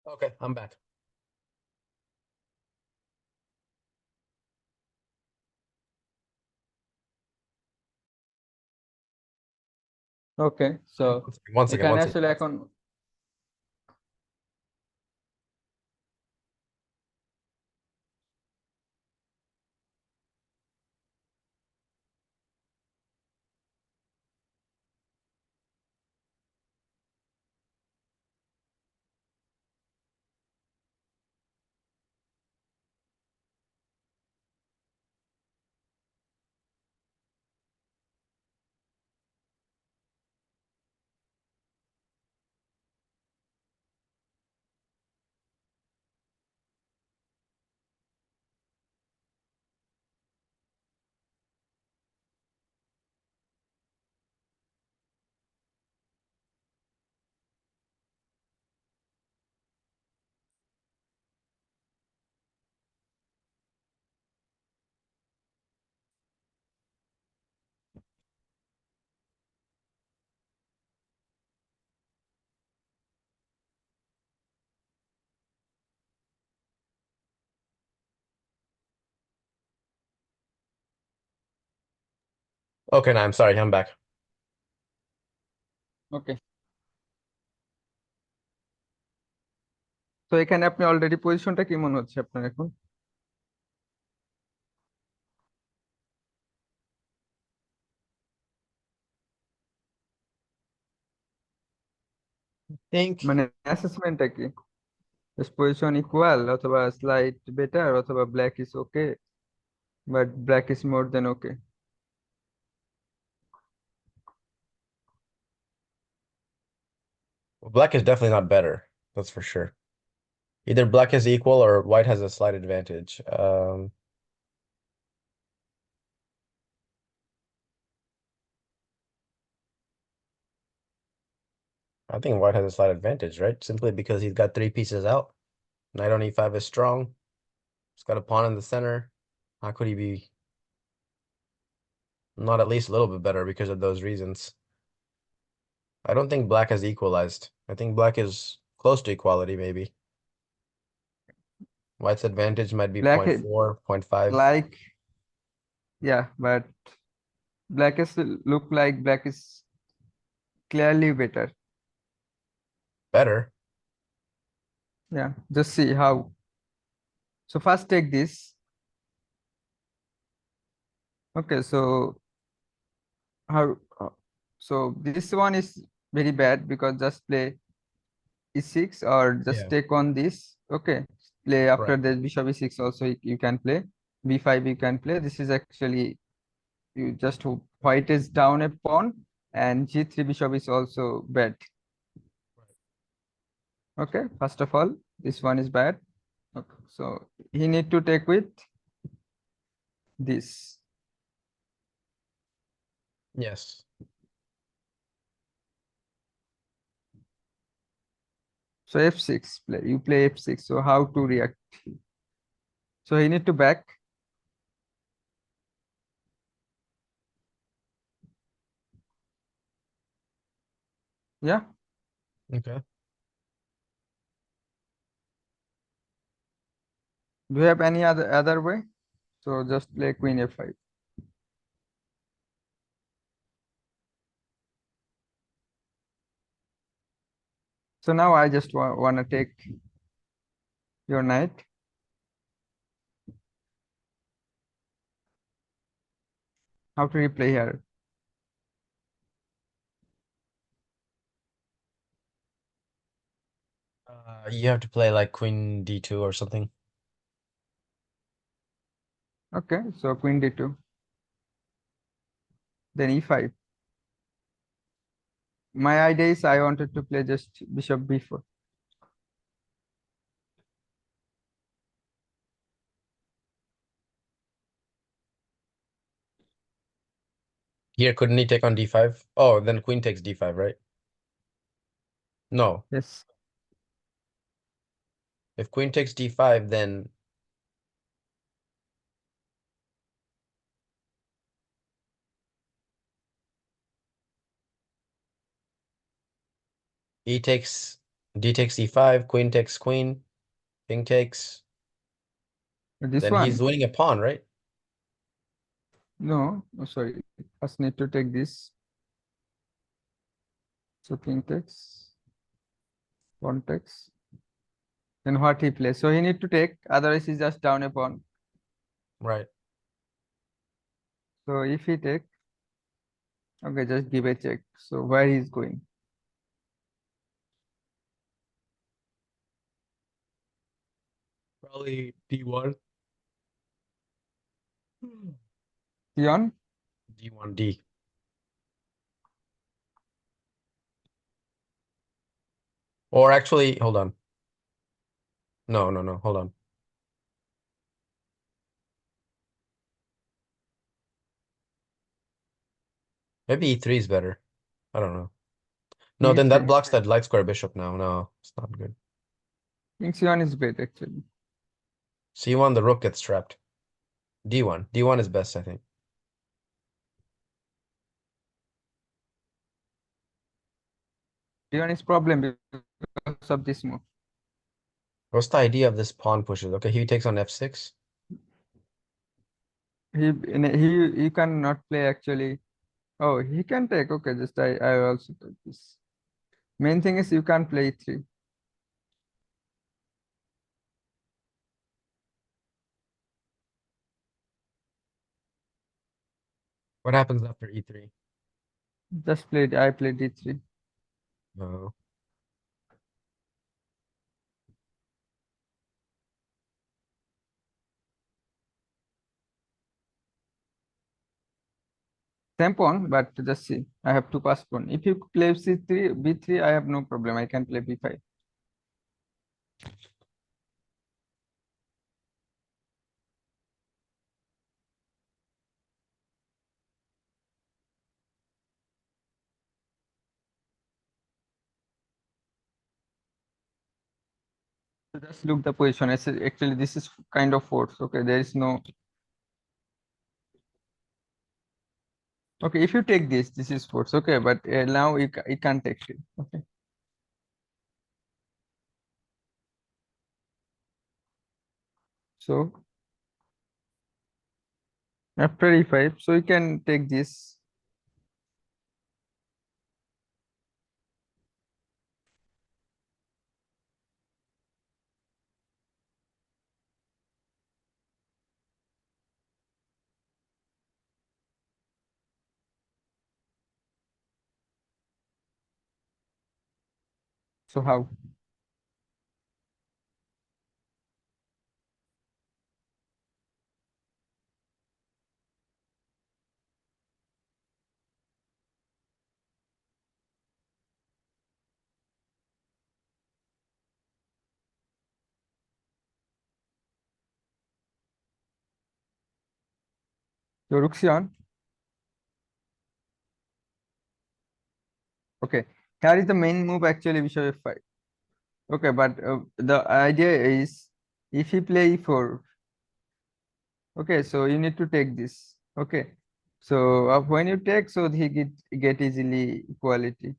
Okay, I'm back. Okay, so One second, এখানে one second. আসলে এখন Okay, no, I'm sorry, I'm back. ওকে, তো এখানে আপনি অলরেডি পজিশনটা কি মনে হচ্ছে আপনার এখন? Think মানে অ্যাসেসমেন্টটা কি? পজিশন ইকুয়াল, অথবা স্লাইট বেটার, অথবা black is okay but black is more than okay? black is definitely not better. That's for sure. Either black is equal or white has a slight advantage. I think white has a slight advantage, right? Simply because he's got three pieces out. Knight on e5 is strong. He's got a pawn in the center. How could he be not at least a little bit better because of those reasons? I don't think black has equalized. I think black is close to equality, maybe. White's advantage might be black 0.4, 0.5. Like, yeah, but black is look like black is clearly better. Better. Yeah, just see how. So first take this. Okay, so how? So this one is very bad because just play e6 or just Yeah. take on this. Okay, play after Right. the bishop e6 also you can play. b5 you can play. This is actually you just white is down a pawn, and g3 bishop is also bad. Okay, first of all, this one is bad. Okay, so he need to take with this. Yes. So f6, play you play f6. So how to react? So he need to back. Yeah. Okay. Do you have any other way? So just play queen f5. So now I just want to take your knight. How to replay here? You have to play like queen d2 or something. Okay, so queen d2. Then e5. My idea is I wanted to play just bishop b4. Here, couldn't he take on d5? Oh, then queen takes d5, right? No. Yes. If queen takes d5, then he takes D takes E5, queen takes queen, king takes. This Then he's one? winning a pawn, right? No, oh, sorry. First need to take this. So king takes, pawn takes. Then what he plays? So he need to take, otherwise he's just down a pawn. Right. So if he take, okay, just give a check. So where he's going? Probably D1. Peon? D1D. Or actually, hold on. No, no, no, hold on. Maybe E3 is better. I don't know. No, then that E3. blocks that light square bishop now. No, it's not good. King C1 is great actually. C1, the rook gets trapped. D1. D1 is best, I think. D1 is problem because of this move. What's the idea of this pawn pushes? Okay, he takes on F6. He cannot play actually. Oh, he can take. Okay, just I also take this. Main thing is you can't play E3. What happens after E3? Just played. I played D3. No. Same pawn, but just see. I have to pass pawn. If you play C3, B3, I have no problem. I can play B5. So just look the position. I said actually this is kind of force. Okay, there is no. Okay, if you take this, this is force. Okay, but now you can't take it. Okay. So after E5, so you can take this. So how? So rook C1. Okay. Here is the main move actually bishop F5. Okay, but the idea is if he play E4, okay, so you need to take this. Okay. So when you take, so he get easily equality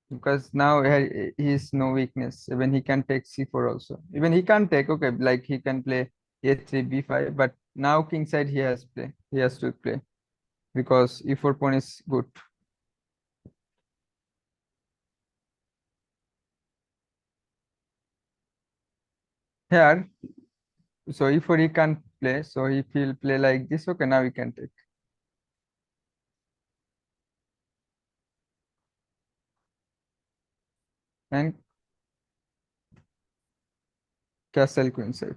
because now he is no weakness. Even he can take C4 also. Even he can take, okay, like he can play A3, B5, but now king side he has play. He has to play because E4 pawn is good. Here, so E4 he can't play. So if he'll play like this, okay, now he can take. And castle queen side.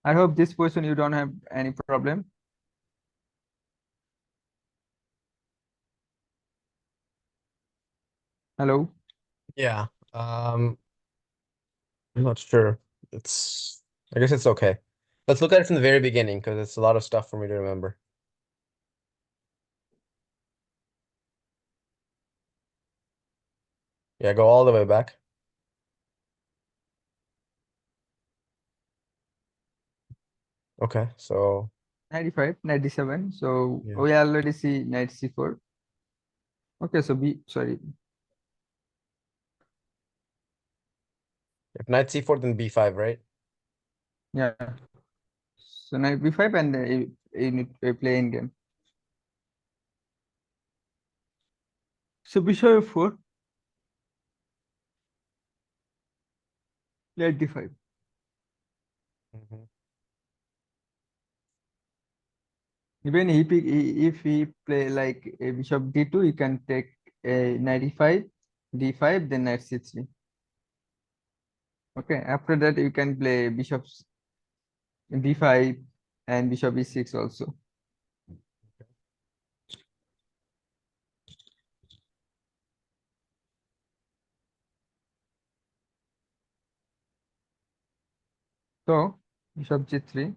I hope this position you don't have any problem. Hello. Yeah. I'm not sure. It's, I guess it's okay. Let's look at it from the very beginning because it's a lot of stuff for me to remember. Yeah, go all the way back. Okay, so 95, 97. So yeah. we already see knight c4. Okay, so sorry. If knight c4, then b5, right? Yeah. So knight b5 and you need to play in game. So bishop f4, knight d5. Mhm. Even if he play like a bishop d2, you can take a knight e5, d5, then knight c3. Okay, after that you can play bishop d5 and bishop e6 also. So bishop g3.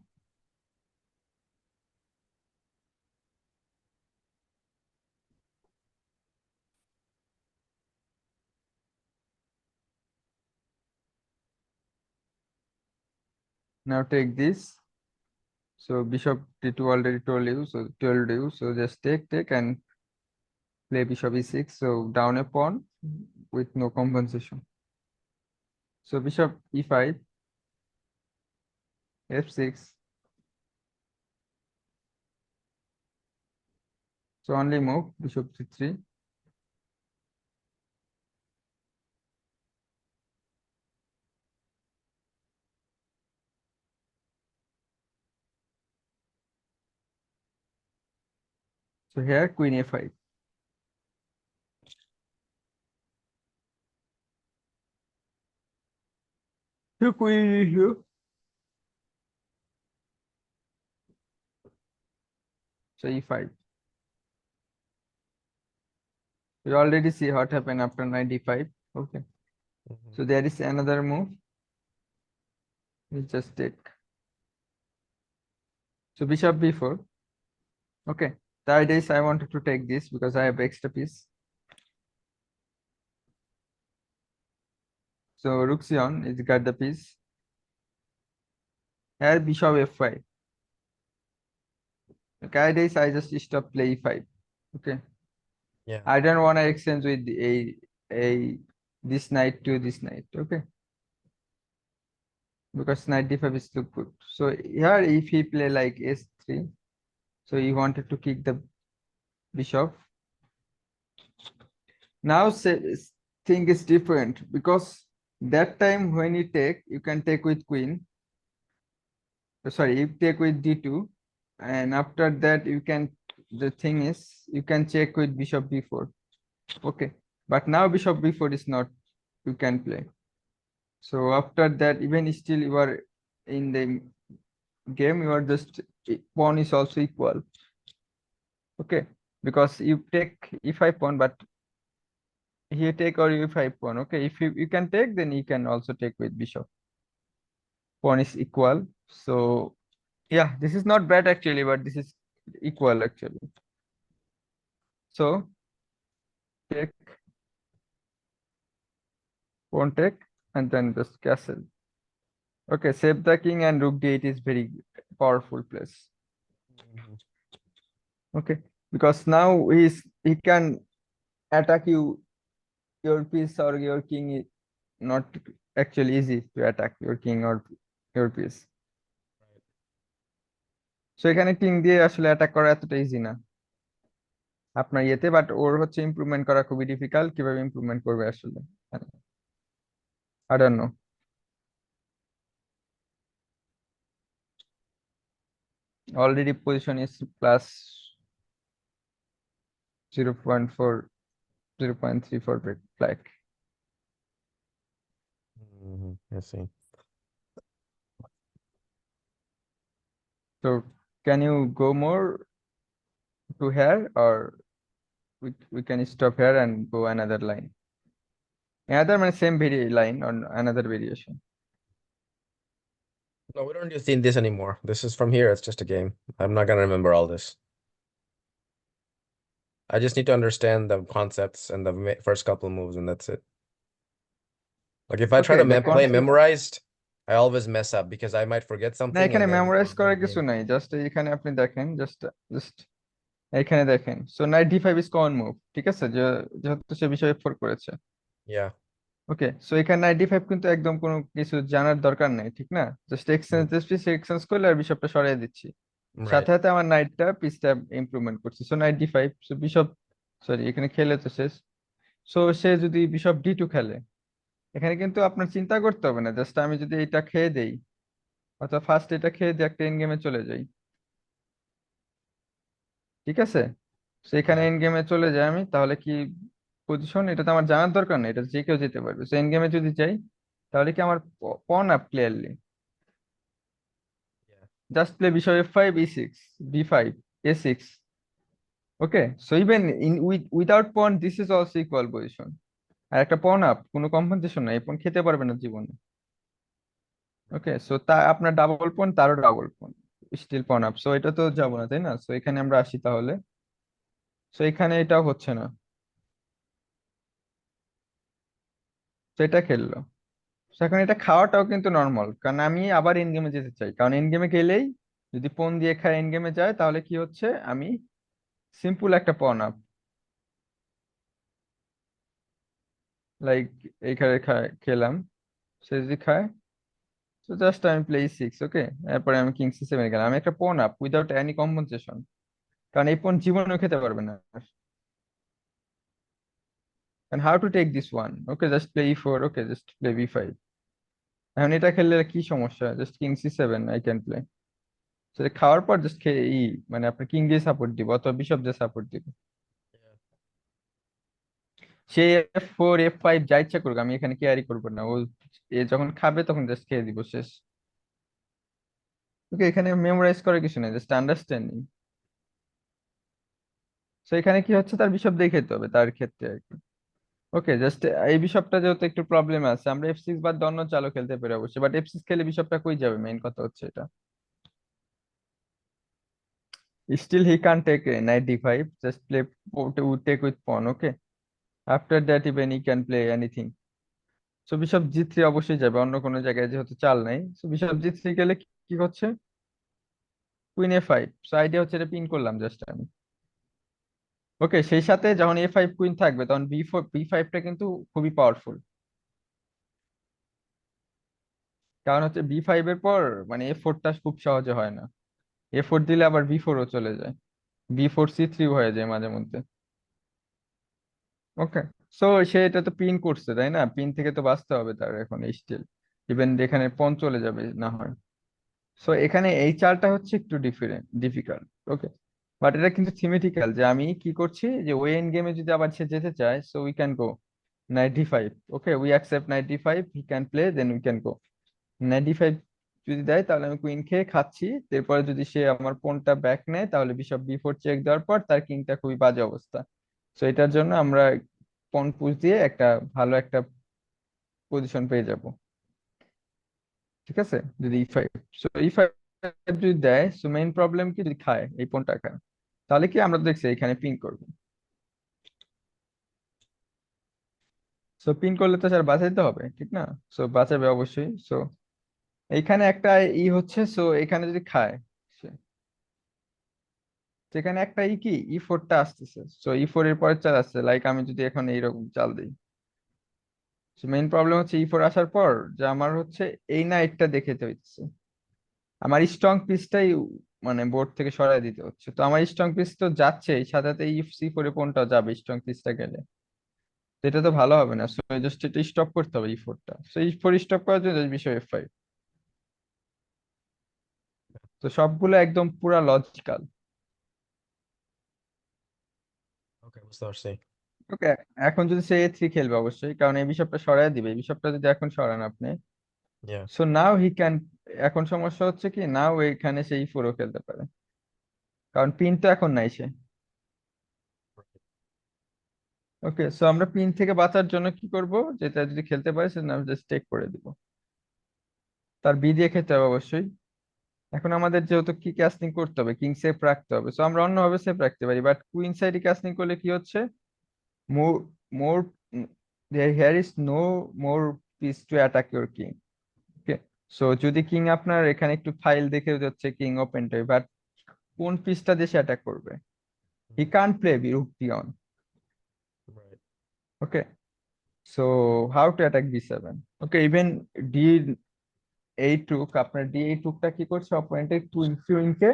Now take this. So bishop d2 already told you. So just take and play bishop e6. So down a pawn with no compensation. So bishop e5, f6. So only move bishop c3. So here queen a5. So queen here. So e5. We already see what happened after knight d5. Okay. Mhm. So there is another move. We just take. So bishop b4. Okay. The idea is I wanted to take this because I have extra piece. So rook c1 is got the piece. Here bishop f5. Okay, idea is I just stop play e5. Okay. Yeah. I don't want to exchange with a this knight to this knight. Okay. Because knight d5 is look good. So here if he play like s3, so he wanted to kick the bishop. Now say, thing is different because that time when you take, you can take with queen. Sorry, you take with d2, and after that you can. The thing is, you can check with bishop b4. Okay, but now bishop b4 is not. You can play. So after that, even still you are in the game. You are just pawn is also equal. Okay, because you take e5 pawn, but he take or e5 pawn. Okay, if you can take, then you can also take with bishop. Pawn is equal. So yeah, this is not bad actually, but this is equal actually. So take, pawn take, and then just castle. Okay, save the king and rook d8 is very powerful place. Mhm. Okay, because now he can attack you your piece or your king is not actually easy to attack your king or your piece. So এখানে king দিয়ে আসলে attack করা এতটা easy না আপনার ইয়েতে but ওর হচ্ছে improvement করা খুবই ডিফিকাল্ট কিভাবে ইমপ্রুভমেন্ট করবে আসলে I don't know already position is plus 0.4 0.3 for black. I see. So can you go more to here or we can stop here and go another line? Another মানে same line on another variation. No, we don't use this anymore. This is from here. It's just a game. I'm not gonna remember all this. I just need to understand the concepts and the first couple of moves, and that's it. Like if I try Okay, to the play concept. memorized, I always mess up because I might forget না, something এখানে and then memorize lose করার the কিছু game. নাই, just এখানে আপনি দেখেন, just just এখানে দেখেন, so knight D five is common move, ঠিক আছে, যেহেতু সে বিষয় ফোর করেছে। Yeah. ওকে, সো এখানে নাইট ডি5 কিন্তু একদম কোনো কিছু জানার দরকার নেই, ঠিক না, just exchange Mm. This piece exchange করলে আর বিশপটা সরিয়ে দিচ্ছি, Right. সাথে সাথে আমার নাইটটা পিসটা ইমপ্রুভমেন্ট করছি। So knight D five, so bishop, sorry এখানে খেলে তো শেষ। সো সে যদি বিশপ ডি2 খেলে, এখানে কিন্তু আপনার চিন্তা করতে হবে না, জাস্ট আমি যদি এটা খেয়ে দেই, অথবা ফার্স্ট এটা খেয়ে দিয়ে একটা এন্ড গেমে চলে যাই, ঠিক আছে, সেখানে Yeah. এন্ড গেমে চলে যাই আমি, তাহলে কি পজিশন, এটা তো আমার জানার দরকার নেই, এটা যে কেউ যেতে পারবে। সো এন্ড গেমে যদি যাই, তাহলে কি আমার পন up clearly, Yeah. Just play bishop এফ5 ই6 বি5 A6. Okay, so even in without পন this is also equal position. আর একটা পন আপ কোনো কম্পেনসেশন নাই, এই পন খেতে পারবে না জীবনে। ওকে, সো তা আপনার ডাবল পন, তারও ডাবল পন, স্টিল পন আপ, সো এটা তো যাবো না, তাই না? সো এখানে আমরা আসি তাহলে, সো এখানে এটাও হচ্ছে না, তো এটা খেললো। So এখন এটা খাওয়াটাও কিন্তু নর্মাল, কারণ আমি আবার এন্ড গেমে যেতে চাই, কারণ এন্ড গেমে গেলেই যদি পন দিয়ে খায় এন্ড গেমে যায়, তাহলে কি হচ্ছে, আমি সিম্পল একটা পন আপ, লাইক এইখানে খেলাম, সে যদি খায়, তো জাস্ট আমি প্লে সিক্স, ওকে, এরপরে আমি কিং সি7 গেলাম, আমি একটা pawn up without any compensation, কারণ এই পন জীবনেও খেতে পারবে না। And how to take this one? Okay, just play e4, okay, just play b5। এখন এটা খেললে কি সমস্যা, just king C seven I can play. সেটা খাওয়ার পর জাস্ট খেয়ে মানে আপনার কিং দিয়ে সাপোর্ট দিব অথবা বিশপ দিয়ে সাপোর্ট দিব, Yeah. সে এফ4 এফ5 যা ইচ্ছা করুক, আমি এখানে কেয়ারি করবো না, ও এ যখন খাবে তখন জাস্ট খেয়ে দিব, শেষ। ওকে, এখানে মেমোরাইজ করার কিছু নেই, জাস্ট আন্ডারস্ট্যান্ডিং। তো এখানে কি হচ্ছে, তার বিশপ দিয়ে খেতে হবে তার ক্ষেত্রে আর কি। ওকে, জাস্ট এই বিশপটা যেহেতু একটু প্রবলেম আছে, আমরা এফ6 বা অন্য চালও খেলতে পারি অবশ্যই, বাট এফ6 খেলে বিশপটা কই যাবে, মেইন কথা হচ্ছে এটা। Still he can take knight D five, just play take with pawn, okay, after that even he can play anything. So bishop জি3 অবশ্যই যাবে, অন্য কোনো জায়গায় যেহেতু চাল নাই, সো বিশপ জি3 গেলে কি কি হচ্ছে, কুইন এ5, সো আইডিয়া হচ্ছে এটা পিন করলাম জাস্ট আমি। ওকে, সেই সাথে যখন এ5 কুইন থাকবে, তখন বি5টা কিন্তু খুবই পাওয়ারফুল, কারণ হচ্ছে বি5 এর পর মানে এ4টা খুব সহজে হয় না, এ4 দিলে আবার বি4ও চলে যায়, বি4 সি3 হয়ে যায় মাঝে মধ্যে। ওকে, সো সে এটা তো পিন করছে, তাই না, পিন থেকে তো বাঁচতে হবে তার এখন স্টিল, ইভেন এখানে পন চলে যাবে না হয়। সো এখানে এই চালটা হচ্ছে একটু ডিফিকাল্ট, ওকে, বাট এটা কিন্তু থিমেটিক্যাল, যে আমি কি করছি, যে ওই এন্ড গেমে যদি আবার সে যেতে চায়, so we can go knight D five. Okay, we accept knight D five, he can play, then we can go knight D five. যদি দেয় তাহলে আমি কুইন খেয়ে খাচ্ছি, তারপরে যদি সে আমার পনটা ব্যাক নেয়, তাহলে বিশপ বি4 চেক দেওয়ার পর তার কিংটা খুবই বাজে অবস্থা। সো এটার জন্য আমরা পন পুশ দিয়ে একটা ভালো একটা পজিশন পেয়ে যাব, ঠিক আছে, যদি ই5, সো ই5 যদি দেয়, সো মেইন প্রবলেম কি, যদি খায় এই পনটা খায়, তাহলে কি আমরা তো দেখছি এখানে পিন করবো। সো পিন করলে তো স্যার বাঁচাইতে হবে, ঠিক না, সো বাঁচাবে অবশ্যই। সো এইখানে একটা হচ্ছে, সো এখানে যদি খায় সে, সেখানে একটা কি ই4টা আসতেছে, সো ই4 এর পরে চাল আসছে, লাইক আমি যদি এখন এইরকম চাল দিই, মেইন প্রবলেম হচ্ছে ই4 আসার পর, যে আমার হচ্ছে এই নাইটটা দেখে যেতে হচ্ছে, আমার স্ট্রং পিসটাই মানে বোর্ড থেকে সরাই দিতে হচ্ছে, তো আমার স্ট্রং পিস তো যাচ্ছে, সাথে সাথে সি4 এ কোনটাও যাবে স্ট্রং পিসটা গেলে, তো এটা তো ভালো হবে না, সো জাস্ট এটা স্টপ করতে হবে ই4টা, সো ই4 স্টপ করার জন্য বিষয় এফ5। তো সবগুলো একদম পুরা লজিক্যাল। Okay, বুঝতে পারছি। ওকে, এখন যদি সে এ3 খেলবে অবশ্যই, কারণ এই বিশপটা সরাই দিবে, এই বিশপটা যদি এখন সরান আপনি, Yeah. So now he can, এখন সমস্যা হচ্ছে কি, নাও এখানে সেই ফোরও খেলতে পারে, কারণ পিন তো এখন নাই সে। ওকে, সো আমরা পিন থেকে বাঁচার জন্য কি করব, যেটা যদি খেলতে পারে সেটা আমি জাস্ট টেক করে দিব, তার বি দিয়ে খেতে হবে অবশ্যই। এখন আমাদের যেহেতু কি ক্যাসলিং করতে হবে, কিং সেফ রাখতে হবে, সো আমরা অন্যভাবে সেফ রাখতে পারি, বাট কুইন সাইডে ক্যাসলিং করলে কি হচ্ছে, more more here is no more piece to attack your king. Okay, so যদি কিং আপনার এখানে একটু ফাইল দেখে যাচ্ছে কিং ওপেন টাই, বাট কোন পিসটা দিয়ে সে অ্যাটাক করবে? He can't play rook D one. Right. Okay, so how to attack বি7? Okay, even D eight rook, আপনার ডি এইট রুকটা কি করছে, অপোনেন্টের কুইনকে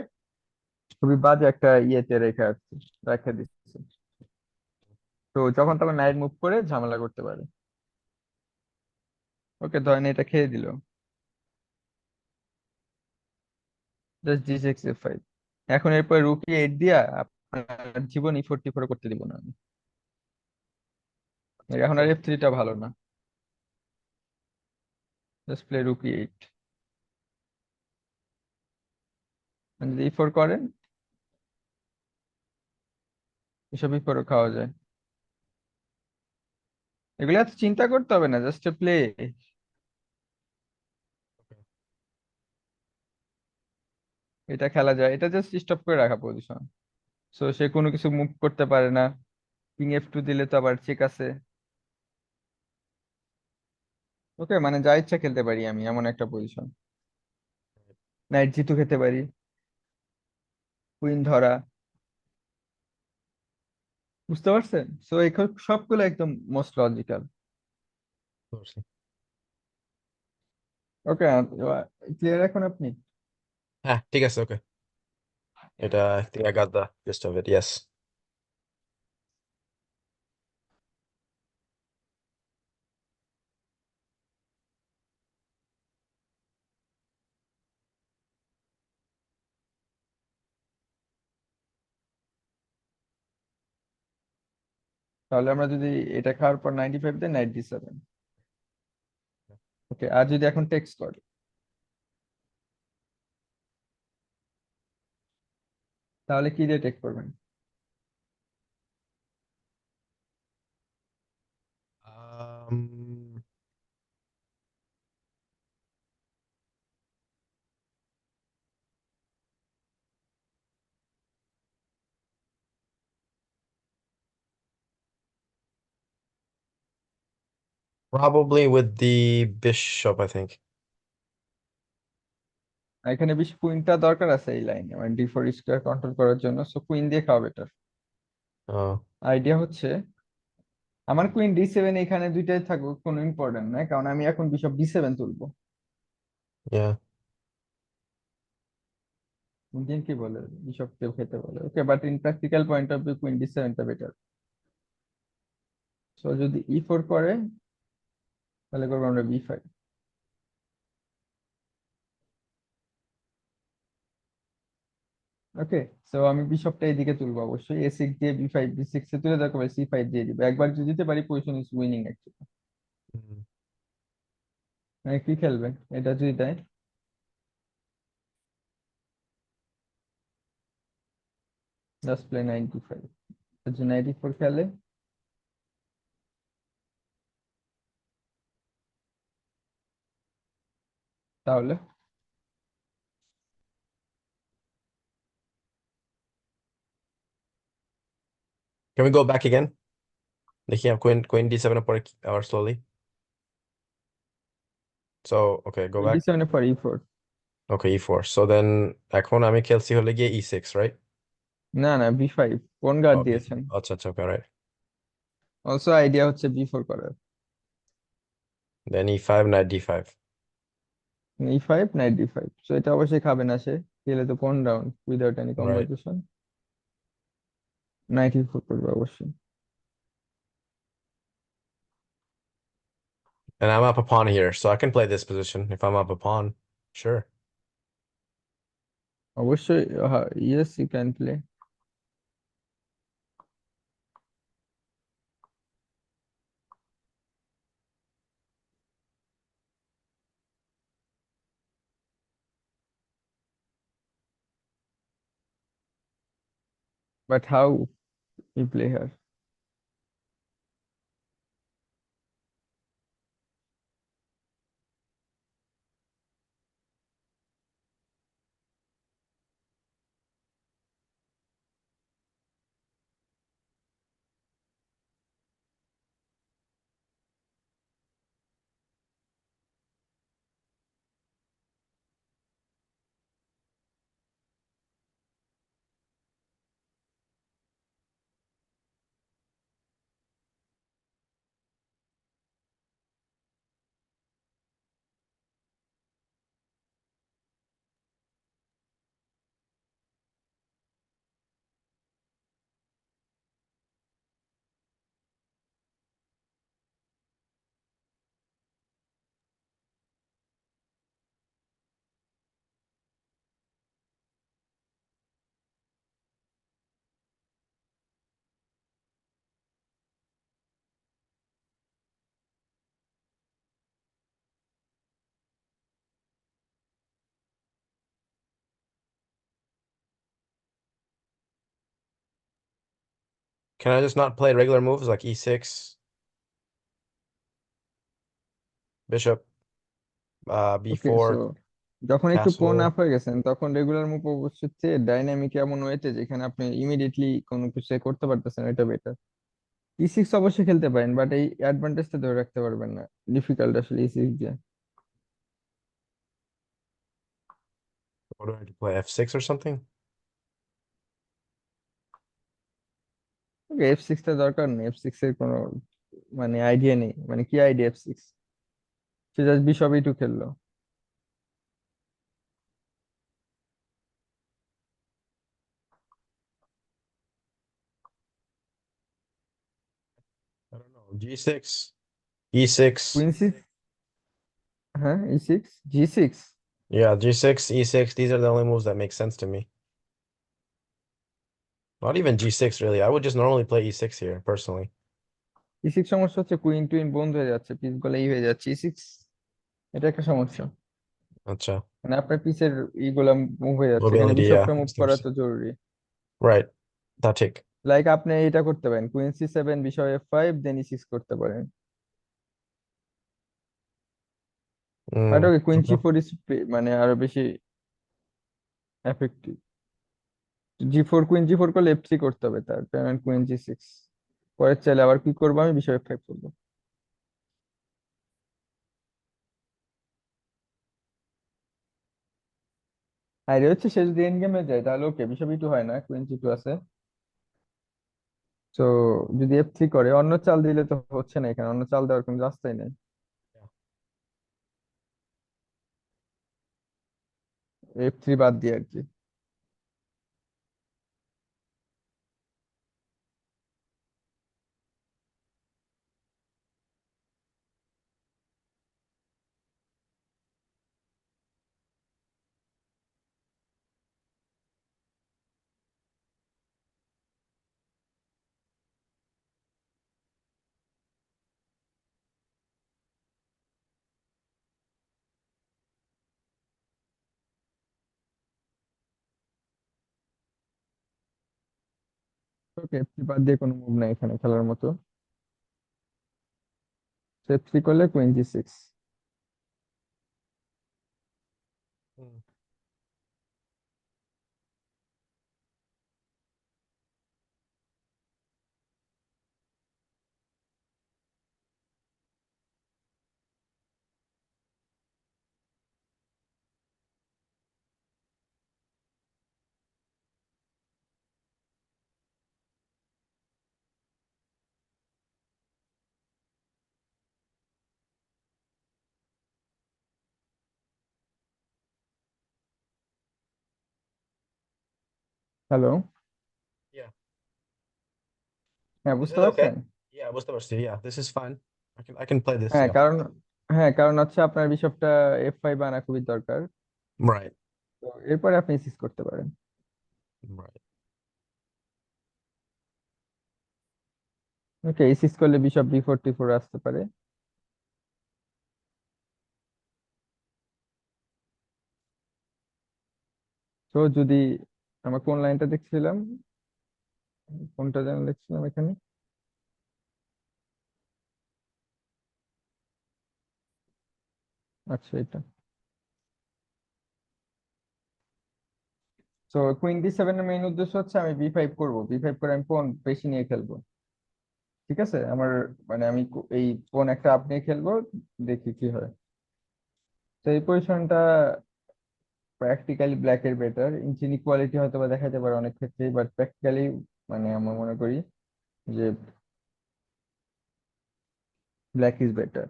খুবই বাজে একটা ইয়েতে রেখে দিচ্ছে। তো যখন তখন নাইট মুভ করে ঝামেলা করতে পারে। ওকে, ধরেন এটা খেয়ে দিল, জাস্ট জি সিক্স এফ ফাইভ। এখন এরপর রুকি এইট দিয়া আপনার জীবন ই ফোর টি ফোর করতে দিব না আমি। এখন আর Okay. এফ থ্রিটা ভালো না, জাস্ট প্লে রুকি এইট। যদি ই ফোর করেন, এসব ই ফোরও খাওয়া যায়। এগুলো এত চিন্তা করতে হবে না, জাস্ট প্লে। এটা খেলা যায়, এটা জাস্ট স্টপ করে রাখা পজিশন। সো সে কোনো কিছু মুভ করতে পারে না। কিং এফ টু দিলে তো আবার চেক আছে। ওকে, মানে যা ইচ্ছা খেলতে পারি আমি, এমন একটা পজিশন। নাইট জিতু খেতে পারি, কুইন ধরা। বুঝতে পারছেন? সো এখন সবগুলো একদম মোস্ট লজিক্যাল। Closely. ওকে, ক্লিয়ার এখন আপনি? হ্যাঁ, ঠিক আছে, ওকে। এটা I think I got the gist of it. Yes. তাহলে আমরা যদি এটা খাওয়ার পর 95 দেন, 97। ওকে, আর যদি এখন টেক্সট করে, তাহলে কি দিয়ে টেক্সট করবেন? Um, Probably with the bishop, I think. এখানে বেশি কুইনটা দরকার আছে এই লাইনে, মানে ডি ফোর স্কোয়ার কন্ট্রোল করার জন্য। সো কুইন দিয়ে খাওয়া বেটার। Oh, আইডিয়া হচ্ছে, আমার কুইন ডি সেভেন এখানে দুইটাই থাকুক, কোনো ইম্পর্টেন্ট নাই, কারণ আমি এখন বিশপ ডি সেভেন তুলবো। yeah. ইন্ডিয়ান কি বলে, বিশপ কেউ খেতে বলে। Okay, but in practical point of view queen D সেভেনটা বেটার। সো যদি ই ফোর করে, তাহলে করবো আমরা বি ফাইভ। ওকে, সো আমি বিশপটা এইদিকে তুলবো অবশ্যই, এ সিক্স দিয়ে বি ফাইভ, বি সিক্স এ তুলে দরকার সি ফাইভ দিয়ে দিব। একবার যদি দিতে পারি, position is winning actually. Mm. মানে কি খেলবেন এটা যদি দেয়? Just play 95। যদি 94 খেলে, তাহলে Can we go back again? দেখি queen d7 এর পরে আবার slowly. So, okay, go queen D back. Seven পর ই four. Okay, e4. So then এখন আমি খেলছি হলে গিয়ে e6, right? না না, বি ফাইভ। কোন গার্ড Oh, দিয়েছেন? b5. আচ্ছা, আচ্ছা, okay, right. অলসো আইডিয়া হচ্ছে বি ফোর করার। Then e5, knight d5. E five, knight D five. So এটা অবশ্যই খাবে না সে, খেলে তো কোন down without any Right. Composition. Knight E four করবে অবশ্যই। And I'm up a pawn here, so I can play this position if I'm up a pawn. Sure. অবশ্যই, yes you can play. But how you play her? Can I just not play regular moves like e6, bishop, okay, so b4, যখন একটু পোন castle? Up হয়ে গেছেন তখন regular move অবশ্য চেয়ে dynamic এমন ওয়েতে যেখানে আপনি ইমিডিয়েটলি কোনো কিছু করতে পারতেছেন, এটা বেটার। ই6 অবশ্যই খেলতে পারেন, বাট এই অ্যাডভান্টেজটা ধরে রাখতে পারবেন না। ডিফিকাল্ট আসলে ই6 দিয়ে। What do I do? Play f6 or something? ওকে, এফ6 টা দরকার নেই, এফ6 এর কোনো মানে আইডিয়া নেই, মানে কি আইডিয়া এফ6? সে জাস্ট বিশপ ই2 খেললো। I don't know. g6, e6. Queen six, হ্যাঁ ই6, জি6। Yeah, g6, e6. These are the only moves that make sense to me. Not even g6 really. I would just normally play e6 here personally. ই6 সমস্যা হচ্ছে queen twin বন্ধ হয়ে যাচ্ছে, piece গুলো ই হয়ে যাচ্ছে ই6। এটা একটা সমস্যা। Acha. মানে আপনার পিসের ইগুলা মুভ হয়ে যাচ্ছে, এখানে Mobility, yeah. বিশপটা মুভ করা তো জরুরি। Right. That take. লাইক আপনি এটা করতে পারেন, কুইন সি7, বিশপ এফ5, দেন ই6 করতে পারেন। But Mm. Okay, queen Okay. জি4 মানে আরো বেশি এফেক্টিভ। জি4, কুইন জি4 করলে এফ3 করতে হবে, তার পেমেন্ট কুইন জি6। পরে চাইলে আবার কি করবো, আমি বিশপ এফ5 করবো। আইডিয়া হচ্ছে সে যদি এন্ড গেমে যায় তাহলে ওকে, বিশপ ই2 হয় না, কুইন জি2 আছে। তো যদি এফ3 করে, অন্য চাল দিলে তো হচ্ছে না, এখানে অন্য চাল দেওয়ার কোনো রাস্তাই নেই। Yeah. এফ3 বাদ দিয়ে আর কি। ওকে, এফ3 বাদ দিয়ে কোনো মুভ নাই এখানে খেলার মতো। এফ3 করলে কুইন জি6। Mm. Hello, Yeah. হ্যাঁ Is বুঝতে it okay? পারছেন? Yeah, what's the worst? Yeah, this is fine. I can play this, হ্যাঁ yeah. কারণ, হ্যাঁ কারণ হচ্ছে আপনার বিশপটা এফ5 আনা খুবই দরকার। Right. তো এরপরে আপনি সিজ করতে পারেন। Right. ওকে, সিজ করলে বিশপ বি4 টি4 আসতে পারে। তো যদি আমরা কোন লাইনটা দেখছিলাম, কোনটা যেন দেখছিলাম এখানে, আচ্ছা এটা। তো কুইন ডি7 এর মেইন উদ্দেশ্য হচ্ছে আমি বি5 করব, বি5 করে আমি পন বেশি নিয়ে খেলবো। ঠিক আছে, আমার মানে আমি এই পন একটা আপ নিয়ে খেলবো, দেখি কি হয়। তো এই পজিশনটা প্র্যাকটিক্যালি ব্ল্যাকের বেটার। ইনইকুয়ালিটি হয়তো বা দেখাতে পারে অনেক ক্ষেত্রেই, বাট প্র্যাকটিক্যালি মানে আমরা মনে করি যে black is better.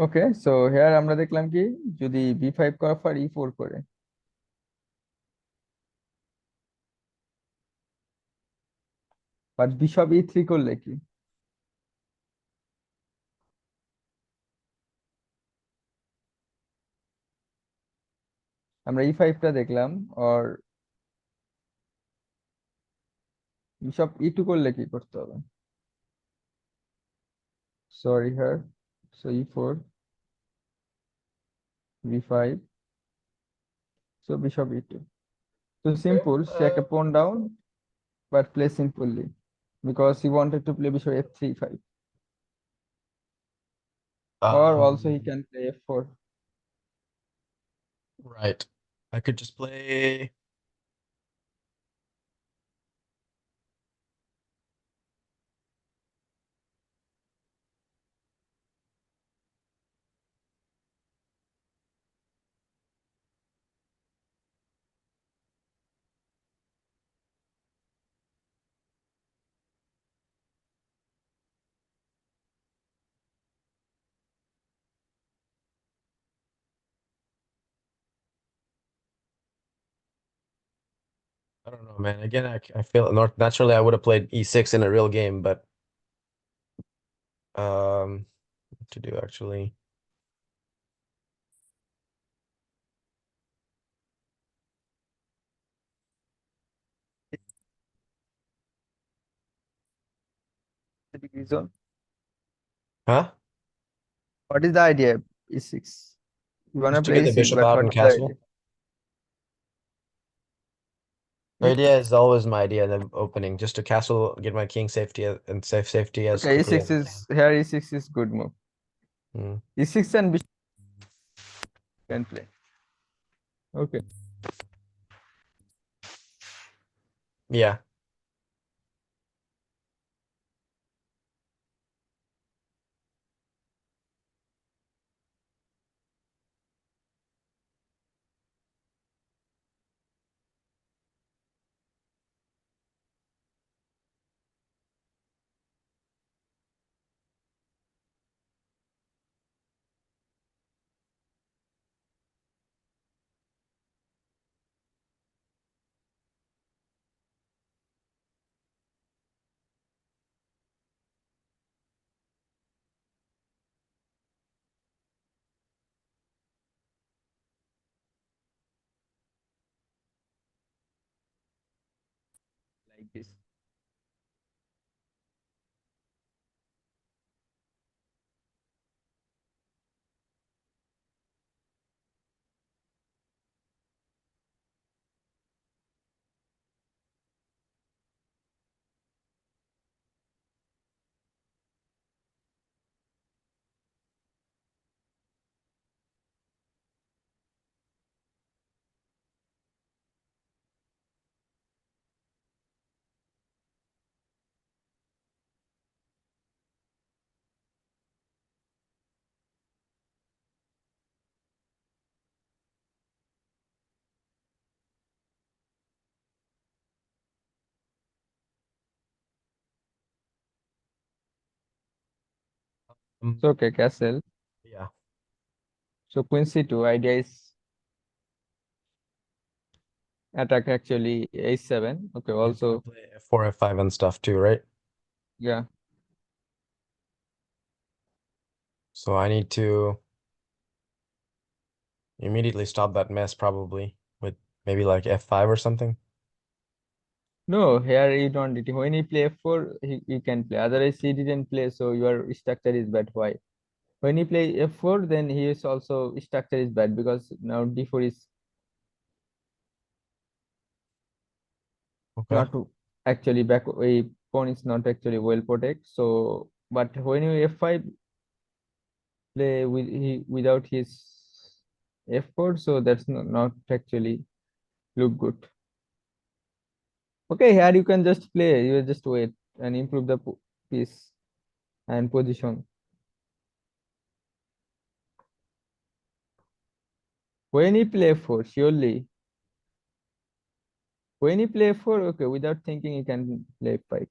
Okay, so hair আমরা দেখলাম কি, যদি বি5 করার পর ই4 করে, বাট বিশপ ই3 করলে কি? আমরা ই5টা দেখলাম, আর বিশপ ই2 করলে কি করতে হবে? সরি হেয়ার, সো ই4, বি5, সো বিশপ ই2। তো সিম্পল, সে একটা Uh, pawn down, but play simply because he wanted to play bishop f3 5, or also he Um, can play f4. right. I could just play. I don't know, man. Again, I feel naturally I would have played e6 in a real game, but what to do actually? The degree zone. Huh? What is the idea? E6. You wanna Just to play get the e6, bishop but out what and is the idea? castle. The Hmm? idea is always my idea in the opening, just to castle, get my king safety and save safety as Okay, quickly e6 as I can. is here. E6 is good move. Hmm. E6 and bishop can play. Okay. Yeah. Like this. Mm, So okay, castle. yeah. So queen c2 idea is attack actually a7. Okay, He's gonna also play f4, f5 and stuff too, right? yeah. So I need to immediately stop that mess probably with maybe like f5 or something. No, here you don't need. When he play f4, he can play. Otherwise, he didn't play, so your structure is bad. Why? When he play f4, then he is also structure is bad because now d4 is Okay. not actually back. A pawn is not actually well protected. So, but when you f5 play with without his f4, so that's not actually look good. Okay, here you can just play. You just wait and improve the piece and position. When he play f4, surely when he play f4, okay, without thinking, he can play f5.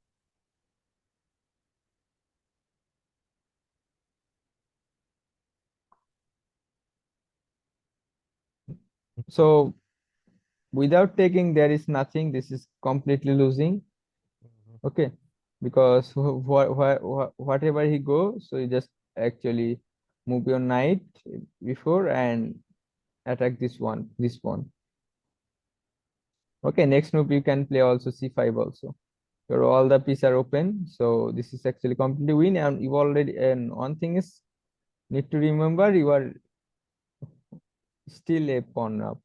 So without taking, there is nothing. This is completely losing. Mhm. Okay, because whatever he go, so you just actually move your knight before and attack this one. Okay, next move you can play also c5 also. Your all the pieces are open, so this is actually completely win. And you already, and one thing is need to remember, you are still a pawn up.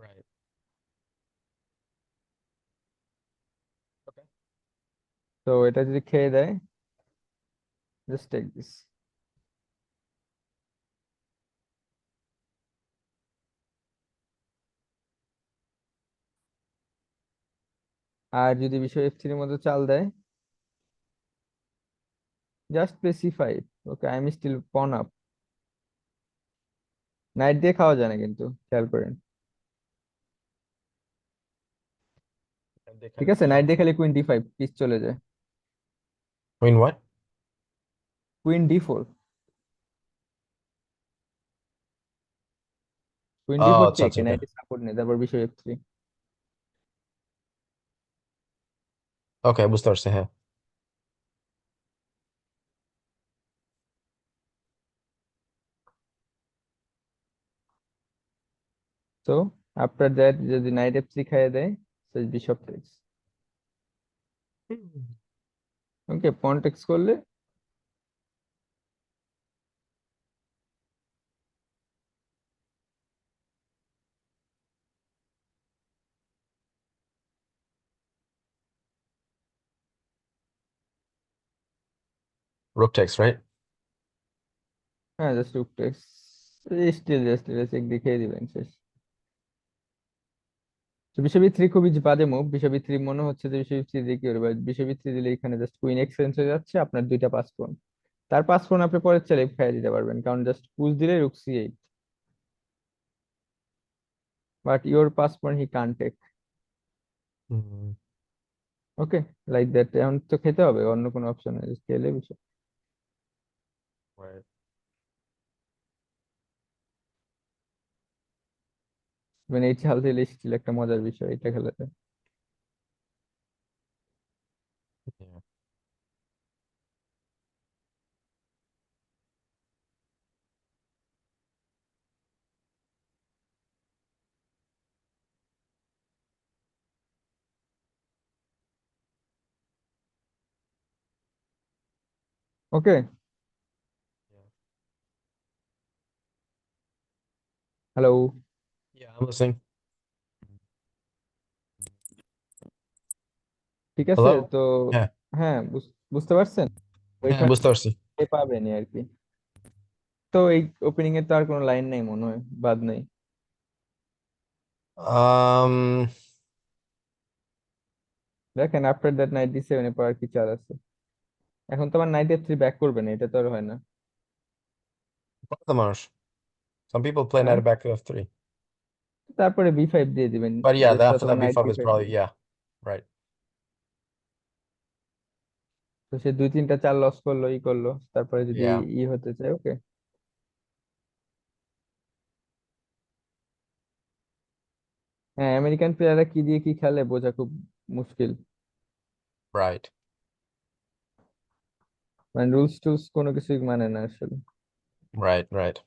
Right. Okay. তো এটা যদি খেয়ে দেয়, just take this. আর যদি বিষয় F3 এর মধ্যে চাল দেয়, just play C5। Okay, I am still pawn up. Knight দিয়ে খাওয়া যায় না কিন্তু, খেয়াল করেন। ঠিক আছে, নাইট দিয়ে খেলে কুইন D5 পিস চলে যায়। Queen what? Queen D4। Queen Oh, D4 আচ্ছা চেক, আচ্ছা, okay. নাইটে সাপোর্ট নেই, তারপর বিষয় F3। Okay, বুঝতে পারছি, হ্যাঁ। তো আফটার দ্যাট যদি নাইট F3 খাইয়ে দেয়, বিশপ টেক্স। ওকে, পন টেক্স করলে Rook takes, right? হ্যাঁ, just rook takes. Still just check দেখিয়ে দিবেন, শেষ। তো বিশ্ববিদ 3 খুবই বাজে মুভ। বিশ্ববিদ 3 মনে হচ্ছে যে বিশ্ববিদ 3 দিয়ে কি করবে, বিশ্ববিদ 3 দিলে এখানে জাস্ট কুইন এক্সচেঞ্জ হয়ে যাচ্ছে, আপনার দুইটা পাঁচ পয়েন্ট। তার পাঁচ পয়েন্ট আপনি পরে চাইলে খাইয়ে দিতে পারবেন, কারণ জাস্ট পুশ দিলে রুক C8। বাট ইওর পাঁচ point he can't take. Mm, okay, like that. এখন তো খেতে হবে, অন্য কোনো অপশন নেই, just খেলে বিষয়। right. মানে এই চাল দিলে স্টিল একটা মজার বিষয় এটা খেলাতে। Yeah. Okay. Yeah. Hello. Yeah, I'm listening. ঠিক আছে Hello? তো। হ্যাঁ, হ্যাঁ, বুঝতে পারছেন। হ্যাঁ, ওইখানে বুঝতে পারছি। পাবেনি আর কি। তো এই ওপেনিং এর তো আর কোনো লাইন নেই মনে হয়, বাদ নেই। Um, দেখেন আফটার দ্যাট নাইট D7 এর পর আর কি চাল আছে। এখন তো আবার নাইট F3 ব্যাক করবে না, এটা তো আর হয় না। কত মানুষ? Some people play হ্যাঁ, knight back to f3. তারপরে B5 দিয়ে দিবেন, But yeah, জাস্ট after অথবা that night b5 is B5 probably, দিয়ে। yeah, right. তো সে দুই তিনটা চাল লস করলো, ই করলো, তারপরে যদি Yeah, ই হতে চায়, ওকে। হ্যাঁ, আমেরিকান প্লেয়াররা কি দিয়ে কি খেলে বোঝা খুব মুশকিল। right, মানে রুলস টুলস কোনো কিছুই মানে না আসলে। right, right.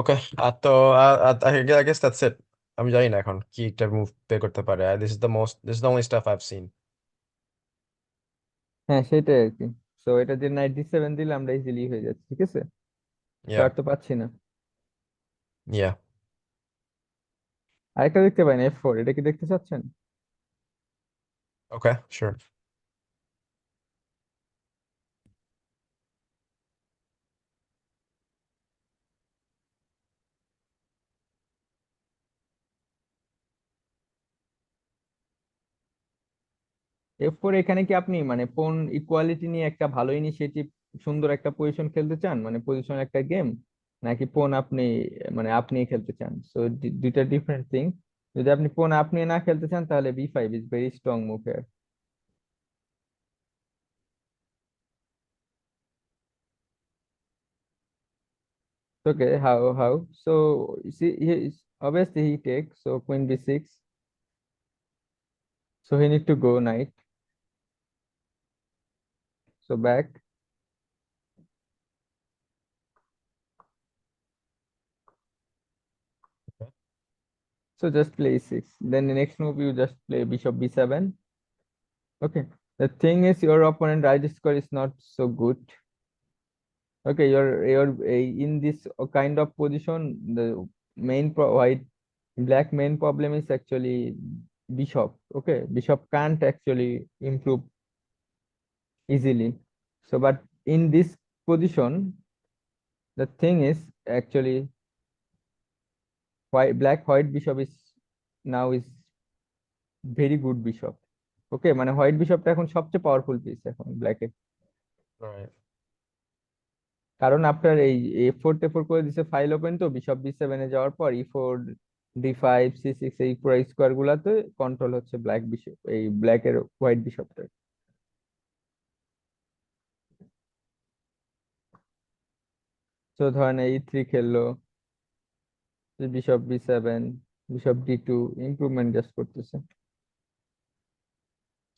Okay, তো I guess that's it. আমি জানি না এখন কি একটা মুভ প্লে করতে পারে। This is the only stuff I've seen. হ্যাঁ, সেটাই আর কি। তো এটা দিয়ে নাইট D7 দিলে আমরা ইজিলি হয়ে যাচ্ছে, ঠিক আছে। তো Yeah, আর তো পাচ্ছি না। yeah. আরেকটা দেখতে পাই F4, এটা কি দেখতে চাচ্ছেন? Okay, sure. F4 এখানে কি আপনি মানে কোন ইকুয়ালিটি নিয়ে একটা ভালো ইনিশিয়েটিভ, সুন্দর একটা পজিশন খেলতে চান, মানে পজিশন একটা গেম, নাকি পোন আপনি মানে আপনি খেলতে চান? সো দুইটা ডিফারেন্ট থিং। যদি আপনি পোন আপনি না খেলতে চান, তাহলে B5 is very strong move here. Okay, how? So see, obviously he takes. So queen B6. So he need to go knight. So back. Okay. So just play E6. Then the next move you just play bishop B7. Okay. The thing is, your opponent right square is not so good. Okay, in this kind of position, the white black main problem is actually bishop. Okay, bishop can't actually improve easily. So, but in this position, the thing is actually white bishop is now is very good bishop. ওকে, মানে white বিশপটা এখন সবচেয়ে powerful piece এখন ব্ল্যাকে। Right. কারণ আপনার এই A4 করে দিছে file open, তো বিশপ B7 যাওয়ার পর E4 D5 C6 এই পুরো স্কোয়ার গুলাতে কন্ট্রোল হচ্ছে ব্ল্যাক বিশপ, এই ব্ল্যাকের হোয়াইট বিশপটা। তো ধরেন E3 খেললো, bishop B7, bishop D2, improvement just করতেছে।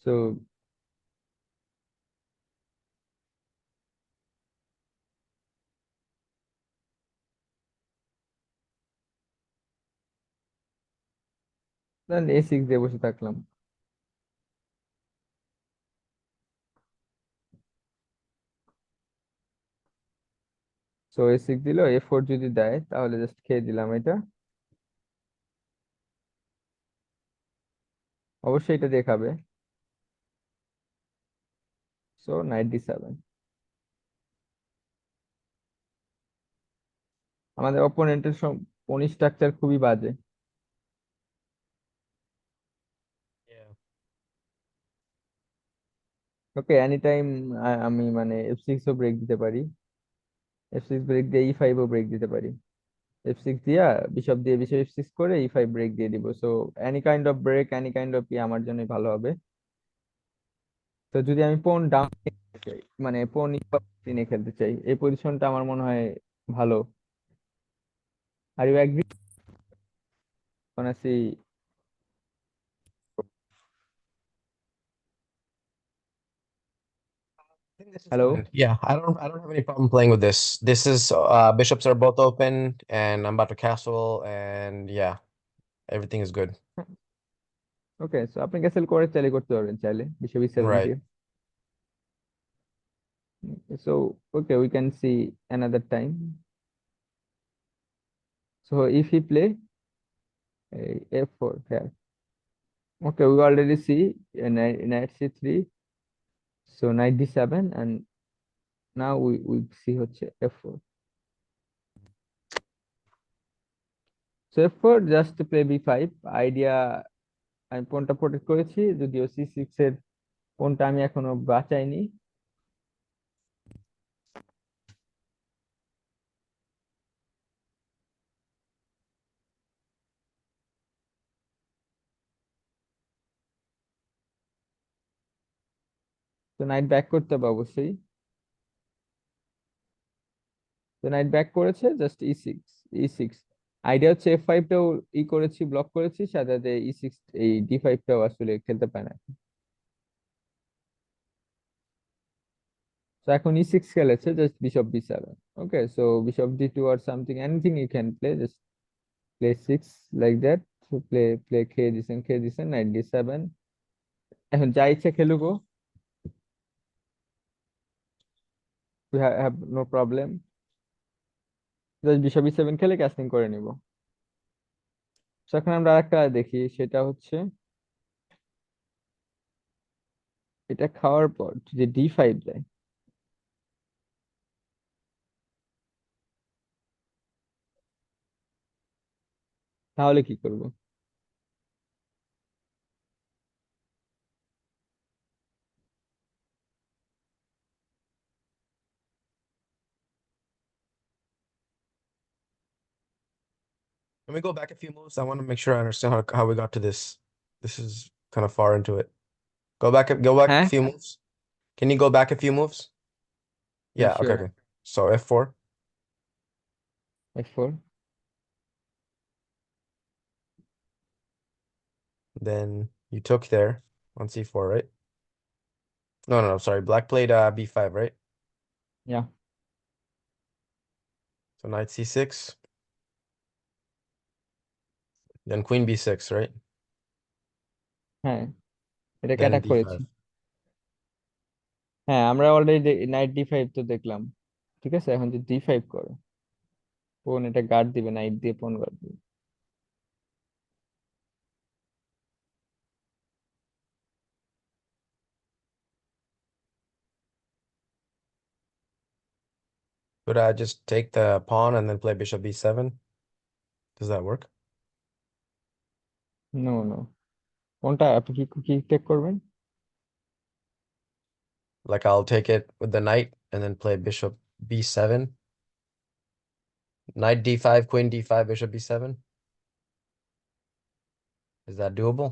সো দেন A6 দিয়ে বসে থাকলাম। সো A6 দিল, A4 যদি দেয় তাহলে জাস্ট খেয়ে দিলাম এটা। অবশ্যই এটা দেখাবে। So night D7। আমাদের অপোনেন্টের পনি স্ট্রাকচার খুবই বাজে। Yeah. ওকে, এনি টাইম আমি মানে F6 ও ব্রেক দিতে পারি, F6 ব্রেক দিয়ে E5 ও ব্রেক দিতে পারি। F6 দিয়া বিশপ দিয়ে বিশপ F6 করে E5 ব্রেক দিয়ে দিব। So any kind of break, any kind of আমার জন্য ভালো হবে। তো যদি আমি পোন ডাউন চাই, মানে পোন E5 খেলতে চাই, এই পজিশনটা আমার মনে হয় ভালো। Are you agree? See. I think this is hello. fine. Yeah, I don't have any problem playing with this. This is bishops are both open and I'm about to castle and yeah, everything is good. Okay, so আপনি castle করে চাইলে করতে পারবেন, চাইলে bishop E7 Right. দিয়ে। So okay, we can see another time. So if he play F4 here. Okay, we already see knight C3, so knight D7, and now we see হচ্ছে F4. So F4 just play B5 idea. আমি পনটা protect করেছি, যদিও C6 এর পনটা আমি এখনো বাঁচাইনি। তো night back করতে হবে অবশ্যই। তো নাইট ব্যাক করেছে, জাস্ট E6 আইডিয়া হচ্ছে F5 টাও করেছি, ব্লক করেছি, সাথে সাথে E6 এই D5 টাও আসলে খেলতে পায় না। তো এখন E6 খেলেছে, just bishop B7। Okay, so bishop D2 or something, anything you can play, just play 6 like that. So play খেয়ে দিছেন knight D7। এখন যা ইচ্ছা খেলুক ও, we have no problem, just bishop E7 খেলে ক্যাসলিং করে নিব। তো এখন আমরা আরেকটা দেখি, সেটা হচ্ছে এটা খাওয়ার পর যদি D5 দেয়, তাহলে কি করব? Let me go back a few moves. I want to make sure I understand how we got to this. This is kind of far into it. Go back a হ্যাঁ, few moves. Can you go back a few moves? হ্যাঁ Yeah, okay, sure. okay. So F4, F4, then you took there on C4, right? No, no, no, sorry. Black played B5, right? yeah, So knight C6, then queen B6, right? হ্যাঁ এটাকে Then attack করেছি। D5. হ্যাঁ, আমরা already night ডি5 তো দেখলাম। ঠিক আছে, এখন যে ডি5 করো, কোন এটা গার্ড দিবে, নাইট দিয়ে কোন গার্ড দিবে? Could I just take the pawn and then play bishop b7? Does that work? No no, কোনটা আপনি কি কি টেক করবেন? Like I'll take it with the knight and then play bishop b7. Knight d5, queen d5, bishop b7. Is that doable?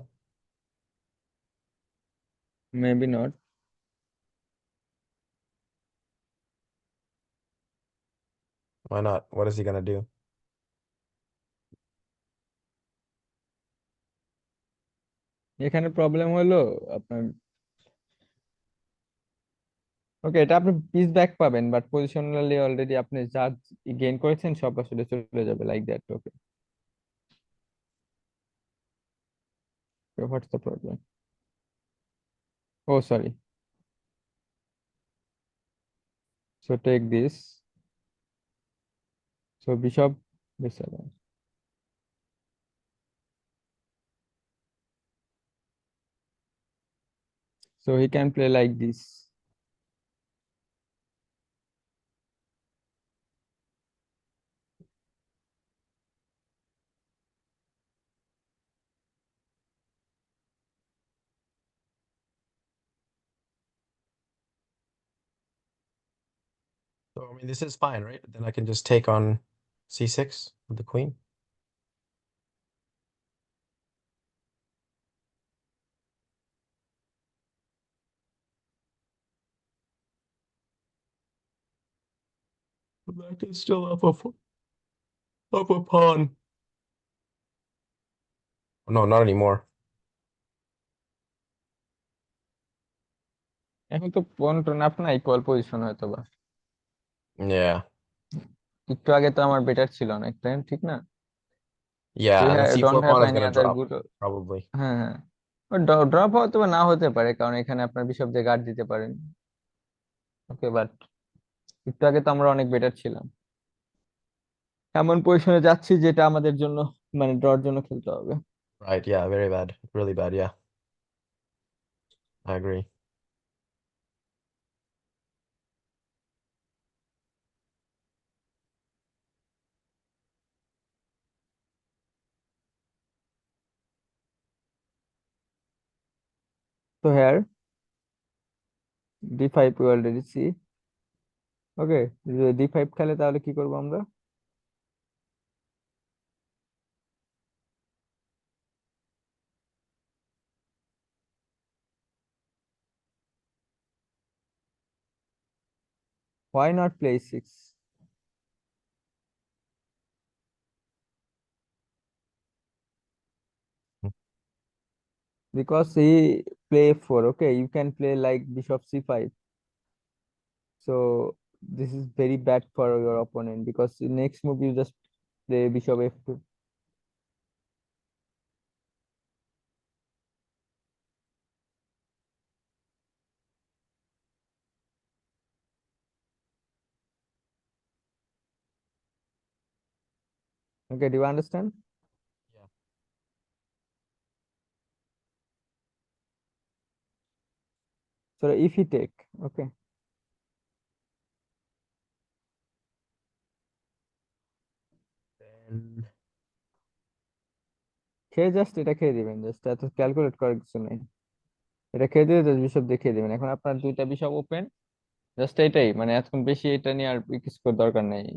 Maybe not. Why not? What is he gonna do? এখানে problem হলো আপনার, okay এটা আপনি piece back পাবেন, but positionally already আপনি যা gain করেছেন সব আসলে চলে যাবে, like that. Okay, what's the problem? Oh sorry, so take this, so bishop b7, so he can play like this. So I mean, this is fine, right? Then I can just take on c6 with the queen. Black is still up a pawn. No, not anymore. এখন তো point আপনার equal position হয়তো বা, Yeah. একটু আগে তো আমার better ছিল অনেক, তাই না? ঠিক না? We Yeah, and the don't c4 have pawn is any gonna other drop, good. probably. হ্যাঁ হ্যাঁ, ড্রপ হয়তো বা না হতে পারে, কারণ এখানে আপনার বিশপ দিয়ে গার্ড দিতে পারেন। ওকে, বাট একটু আগে তো আমরা অনেক বেটার ছিলাম, এমন পজিশনে যাচ্ছি যেটা আমাদের জন্য মানে ড্রর জন্য খেলতে হবে। Right, yeah, very bad. Really bad, yeah. I agree. তো হেয়ার ডি5 উই অলরেডি সি। ওকে, যদি ডি5 খেলে তাহলে কি করবো আমরা? Why not play six? Because he play f4. Okay, you can play like bishop c5. So this is very bad for your opponent, because the next move you just play bishop f2. Okay, do you understand? Yeah. So if he take, okay, Then খেয়ে just এটা খেয়ে দিবেন, just এত calculate করার কিছু নেই। এটা খেয়ে দিয়ে জাস্ট বিশপ দেখিয়ে দিবেন। এখন আপনার দুইটা বিশপ ওপেন, জাস্ট এটাই, মানে এখন বেশি এটা নিয়ে আর কিছু করার দরকার নেই।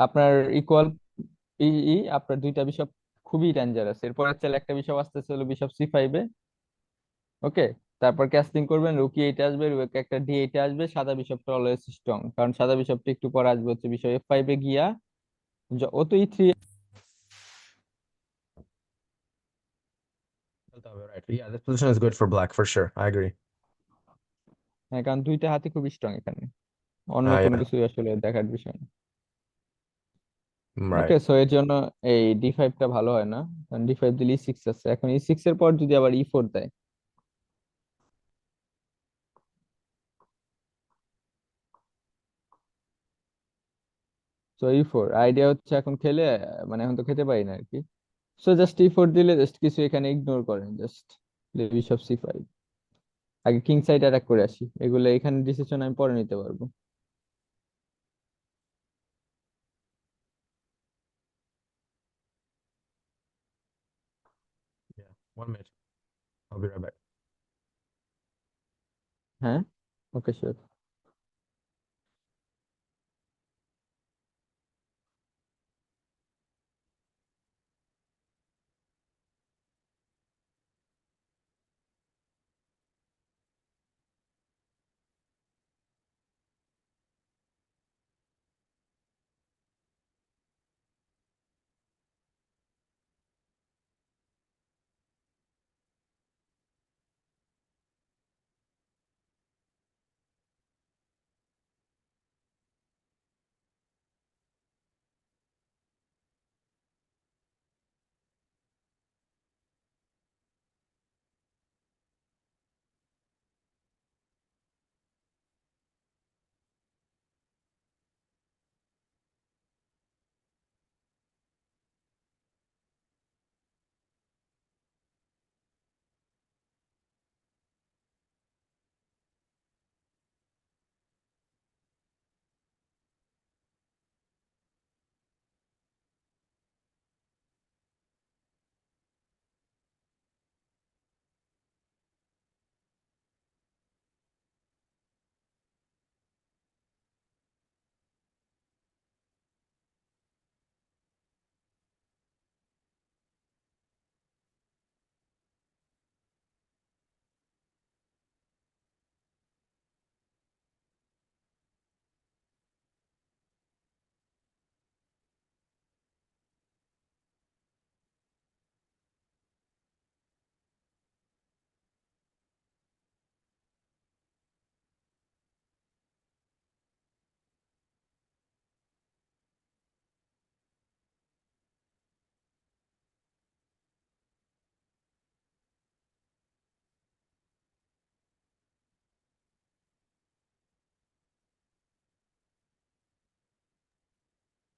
আপনার ইকুয়াল ই ই আপনার দুইটা বিশপ খুবই ডেঞ্জারাস। এরপর চাইলে একটা বিশপ আসতেছে হলো বিশপ c5-এ। ওকে, তারপর ক্যাসলিং করবেন, রুকি এইটে আসবে, রুক একটা ডি এইটে আসবে, সাদা বিশপটা অলওয়েজ স্ট্রং, কারণ সাদা বিশপটা একটু পরে আসবে হচ্ছে বিশপ f5-এ গিয়া, ও তো ই3। right. Yeah, this position is good for black for sure. I agree. হ্যাঁ, কারণ দুইটা হাতি খুব স্ট্রং এখানে, অন্য কোনো Yeah, কিছু আসলে দেখার বিষয় না। ওকে, right. সো এর জন্য এই ডি5টা ভালো হয় না, কারণ ডি5 দিলে ই6 আছে, এখন ই6 এর পর যদি আবার ই4 দেয়, সো E4 আইডিয়া হচ্ছে এখন খেলে মানে এখন তো খেতে পারি না আর কি। সো জাস্ট E4 দিলে জাস্ট কিছু এখানে ইগনোর করেন, জাস্ট বিশপ C5। আগে কিং সাইড অ্যাটাক করে আসি, এগুলো এখানে ডিসিশন আমি পরে নিতে পারবো। Yeah, 1 minute. I'll be right back. হ্যাঁ, okay sure.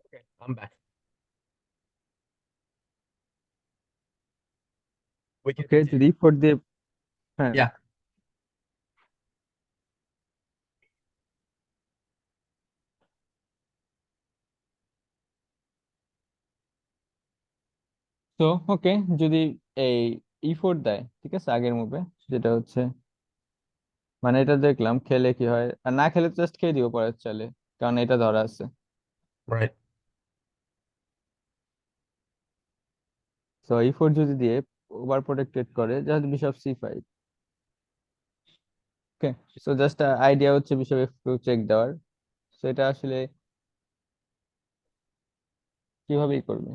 Okay, I'm back. We can okay, continue. যদি E4 দিয়ে, হ্যাঁ। Yeah. তো ওকে, যদি এই E4 দেয়, ঠিক আছে, আগের মুভে, যেটা হচ্ছে মানে এটা দেখলাম খেলে কি হয়, আর না খেলে জাস্ট খেয়ে দিব পরের চালে, কারণ এটা ধরা আছে। Right. তো E4 যদি দিয়ে ওভার প্রোটেক্টেড করে, জাস্ট বিশপ C5। ওকে, সো জাস্ট আইডিয়া হচ্ছে বিশপ F2 চেক দেওয়ার। সো এটা আসলে কিভাবেই করবে।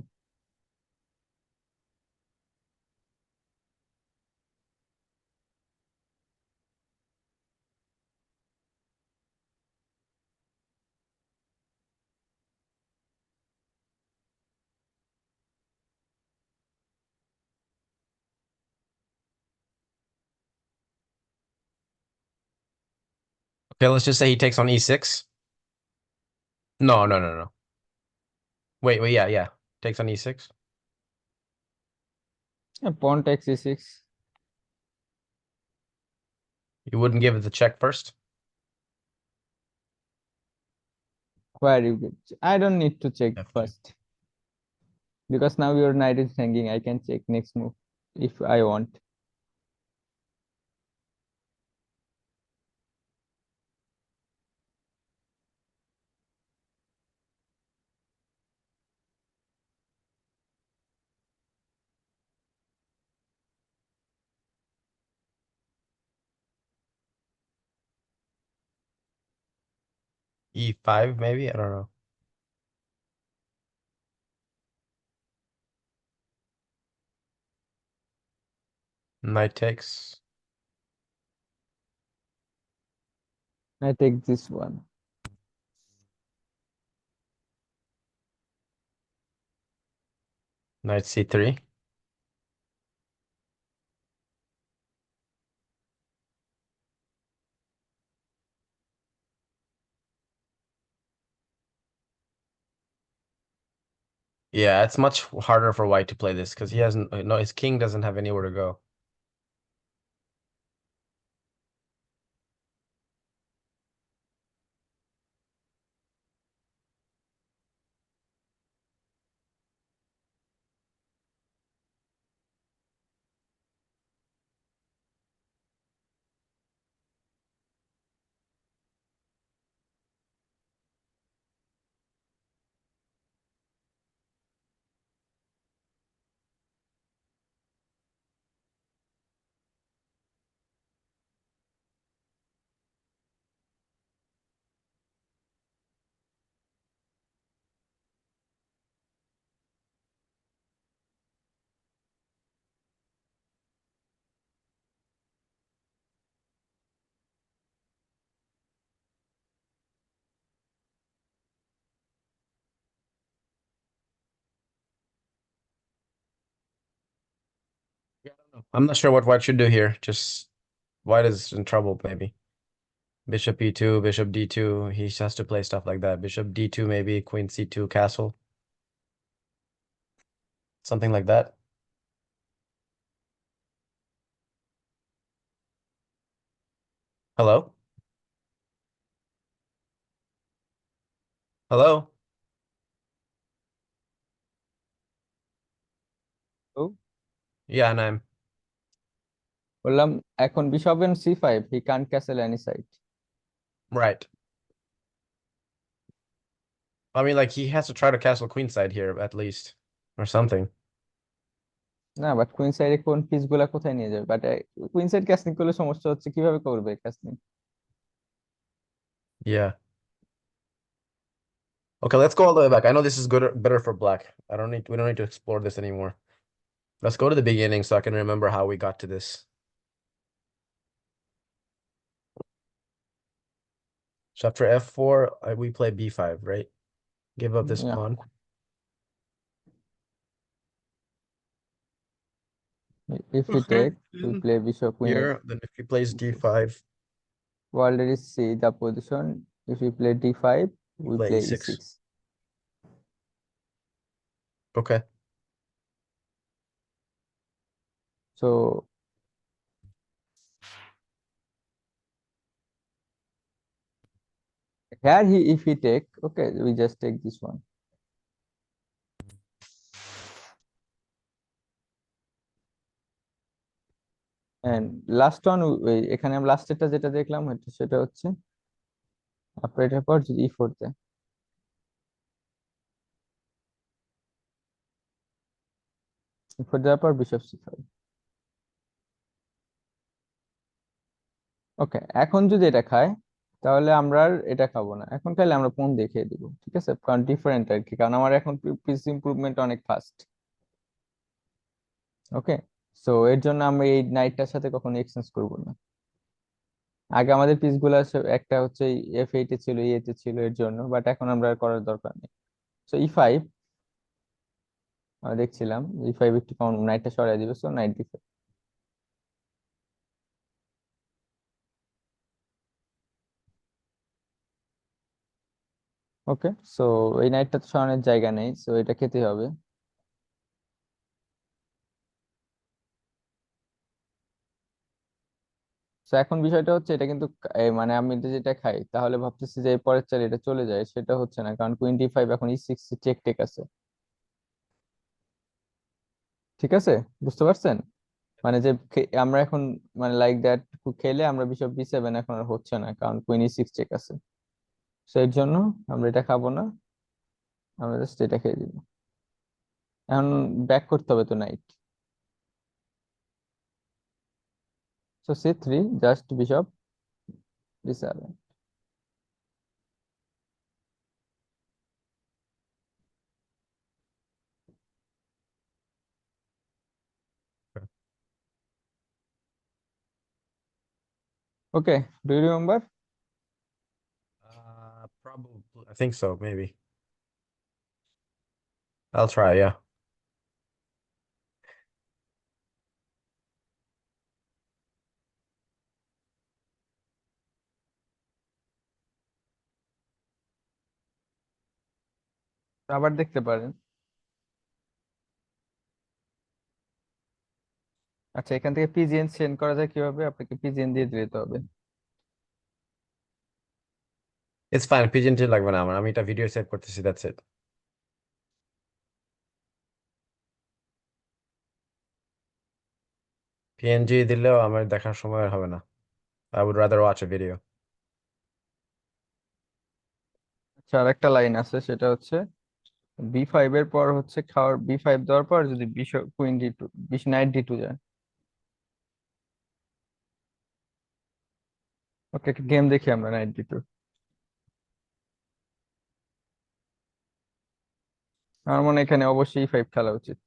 Okay, let's just say he takes on E6. No, no, no, no. Wait, wait, yeah, yeah. Takes on E6. পন take C6। You wouldn't give it the check first? Where you get, I don't need to check F2. first, because now your knight is hanging, I can check next move if I want. E5 maybe? I don't know. Knight takes. I take this one. Knight C3. Yeah, it's much harder for white to play this because he hasn't, no, his king doesn't have anywhere to go. Yeah, I don't know. I'm not sure what white should do here. Just white is in trouble, maybe. Bishop e2, bishop d2. He has to play stuff like that. Bishop d2, maybe queen c2, castle, something like that. Hello? Hello? তো Yeah, and I'm বললাম এখন bishop and C five, he can't castle any side. right. I mean, like he has to try to castle queenside here at least, or something. না, but queen সাইডে কোন piece গুলা কোথায় নিয়ে যাবে? বাট কুইন সাইড ক্যাসলিং করলে সমস্যা হচ্ছে, কিভাবে করবে castling? Yeah. Okay, let's go all the way back. I know this is good, better for black. We don't need to explore this anymore. Let's go to the beginning so I can remember how we got to this. So after f4, we play b5, right? Give up this pawn. If we Okay. take, we play bishop queen Here, then if he plays d5, we already see the position. If we play d5, we we play play e6. e6. Okay. So here if he take, okay, we just take this one. And last one, এখানে আমরা লাস্টেরটা যেটা দেখলাম সেটা হচ্ছে আপনার এটার পর যদি e4 দেয়, e4 দেওয়ার পর বিশপ c5। ওকে, এখন যদি এটা খায় তাহলে আমরা আর এটা খাবো না, এখন খাইলে আমরা কোন দেখিয়ে দিব, ঠিক আছে? কারণ ডিফারেন্ট আর কি, কারণ আমার এখন পিস ইমপ্রুভমেন্ট অনেক ফাস্ট। ওকে, সো এর জন্য আমরা এই নাইটটার সাথে কখনো এক্সচেঞ্জ করবো না। আগে আমাদের পিস গুলা একটা হচ্ছে f8 এ ছিল, e8 এ ছিল, এর জন্য, বাট এখন আমরা আর করার দরকার নেই। সো e5 দেখছিলাম, e5 একটু কম, নাইটটা সরাই দিবে, সো নাইট d5। ওকে, সো এই নাইটটা তো সরানোর জায়গা নেই, সো এটা খেতে হবে। তো এখন বিষয়টা হচ্ছে এটা কিন্তু মানে আমি যেটা খাই তাহলে ভাবতেছি যে পরের চাল এটা চলে যায়, সেটা হচ্ছে না, কারণ কুইন d5 এখন e6 চেক টেক আছে। ঠিক আছে, বুঝতে পারছেন? মানে যে আমরা এখন মানে লাইক দ্যাট খেলে আমরা বিশপ b7 এখন আর হচ্ছে না, কারণ কুইন e6 চেক আছে। সো এর জন্য আমরা এটা খাবো না, আমরা জাস্ট এটা খেয়ে দিব। এখন ব্যাক করতে হবে তো knight. So c3, just bishop b7। Okay, do you remember? Probably. I think so, maybe. I'll try, yeah. আবার দেখতে পারেন। আচ্ছা, এখান থেকে পিজিএন সেন্ড করা যায় কিভাবে? আপনাকে পিজিএন দিয়ে দিতে হবে। ইটস ফাইন, পিজেন্টি লাগবে না আমার, আমি এটা ভিডিও সেভ করতেছি, দ্যাটস ইট। পিএনজি দিলেও আমার দেখার সময় আর হবে না। I would rather watch a video. আচ্ছা, আর একটা লাইন আছে, সেটা হচ্ছে বি5 এর পর হচ্ছে খাওয়ার, বি5 দেওয়ার পর যদি বিশপ কুইন ডি2, নাইট ডি2 যায়। ওকে, একটা গেম দেখি আমরা নাইট ডি2। আমার মনে হয় এখানে অবশ্যই E5 খেলা উচিত।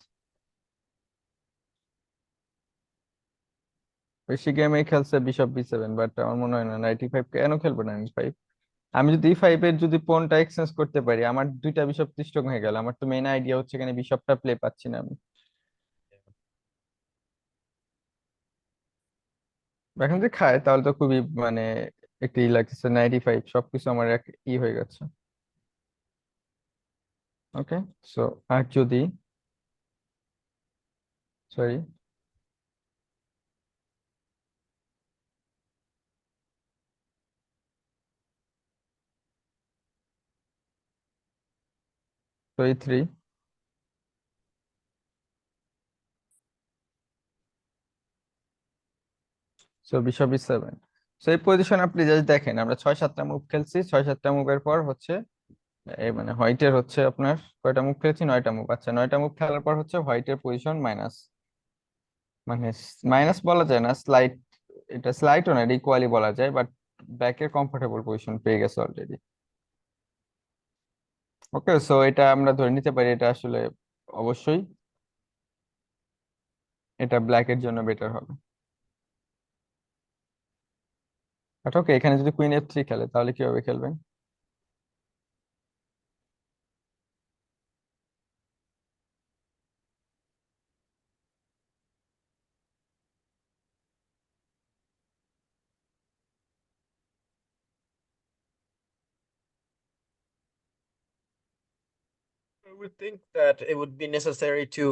বেশি গেমে খেলছে বিশপ বি7, বাট আমার মনে হয় না নাইট E5 কেন খেলবো না E5। আমি যদি E5 এর যদি পনটা এক্সচেঞ্জ করতে পারি, আমার দুইটা বিশপ স্ট্রোক হয়ে গেল। আমার তো মেইন আইডিয়া হচ্ছে এখানে বিশপটা প্লে পাচ্ছি না আমি। এখন যদি খায় তাহলে তো খুবই মানে একটি লাগতেছে, নাইট E5 সবকিছু আমার এক হয়ে গেছে। ওকে, সো আর যদি, সরি, তো E3, সো বিশপ বি7। সো এই পজিশন আপনি জাস্ট দেখেন, আমরা 6-7টা মুভ খেলছি, 6-7টা মুভের পর হচ্ছে এই মানে হোয়াইটের হচ্ছে আপনার কয়টা মুভ খেলেছি, 9টা মুভ। আচ্ছা, 9টা মুভ খেলার পর হচ্ছে হোয়াইটের পজিশন মাইনাস, মানে মাইনাস বলা যায় না, স্লাইট, এটা স্লাইটও না, এটা ইকুয়ালি বলা যায়, বাট ব্যাকের কমফোর্টেবল পজিশন পেয়ে গেছে অলরেডি। ওকে, সো এটা আমরা ধরে নিতে পারি এটা আসলে অবশ্যই এটা ব্ল্যাকের জন্য বেটার হবে। বাট ওকে, এখানে যদি কুইন F3 খেলে তাহলে কিভাবে খেলবেন? I would think that it would be necessary to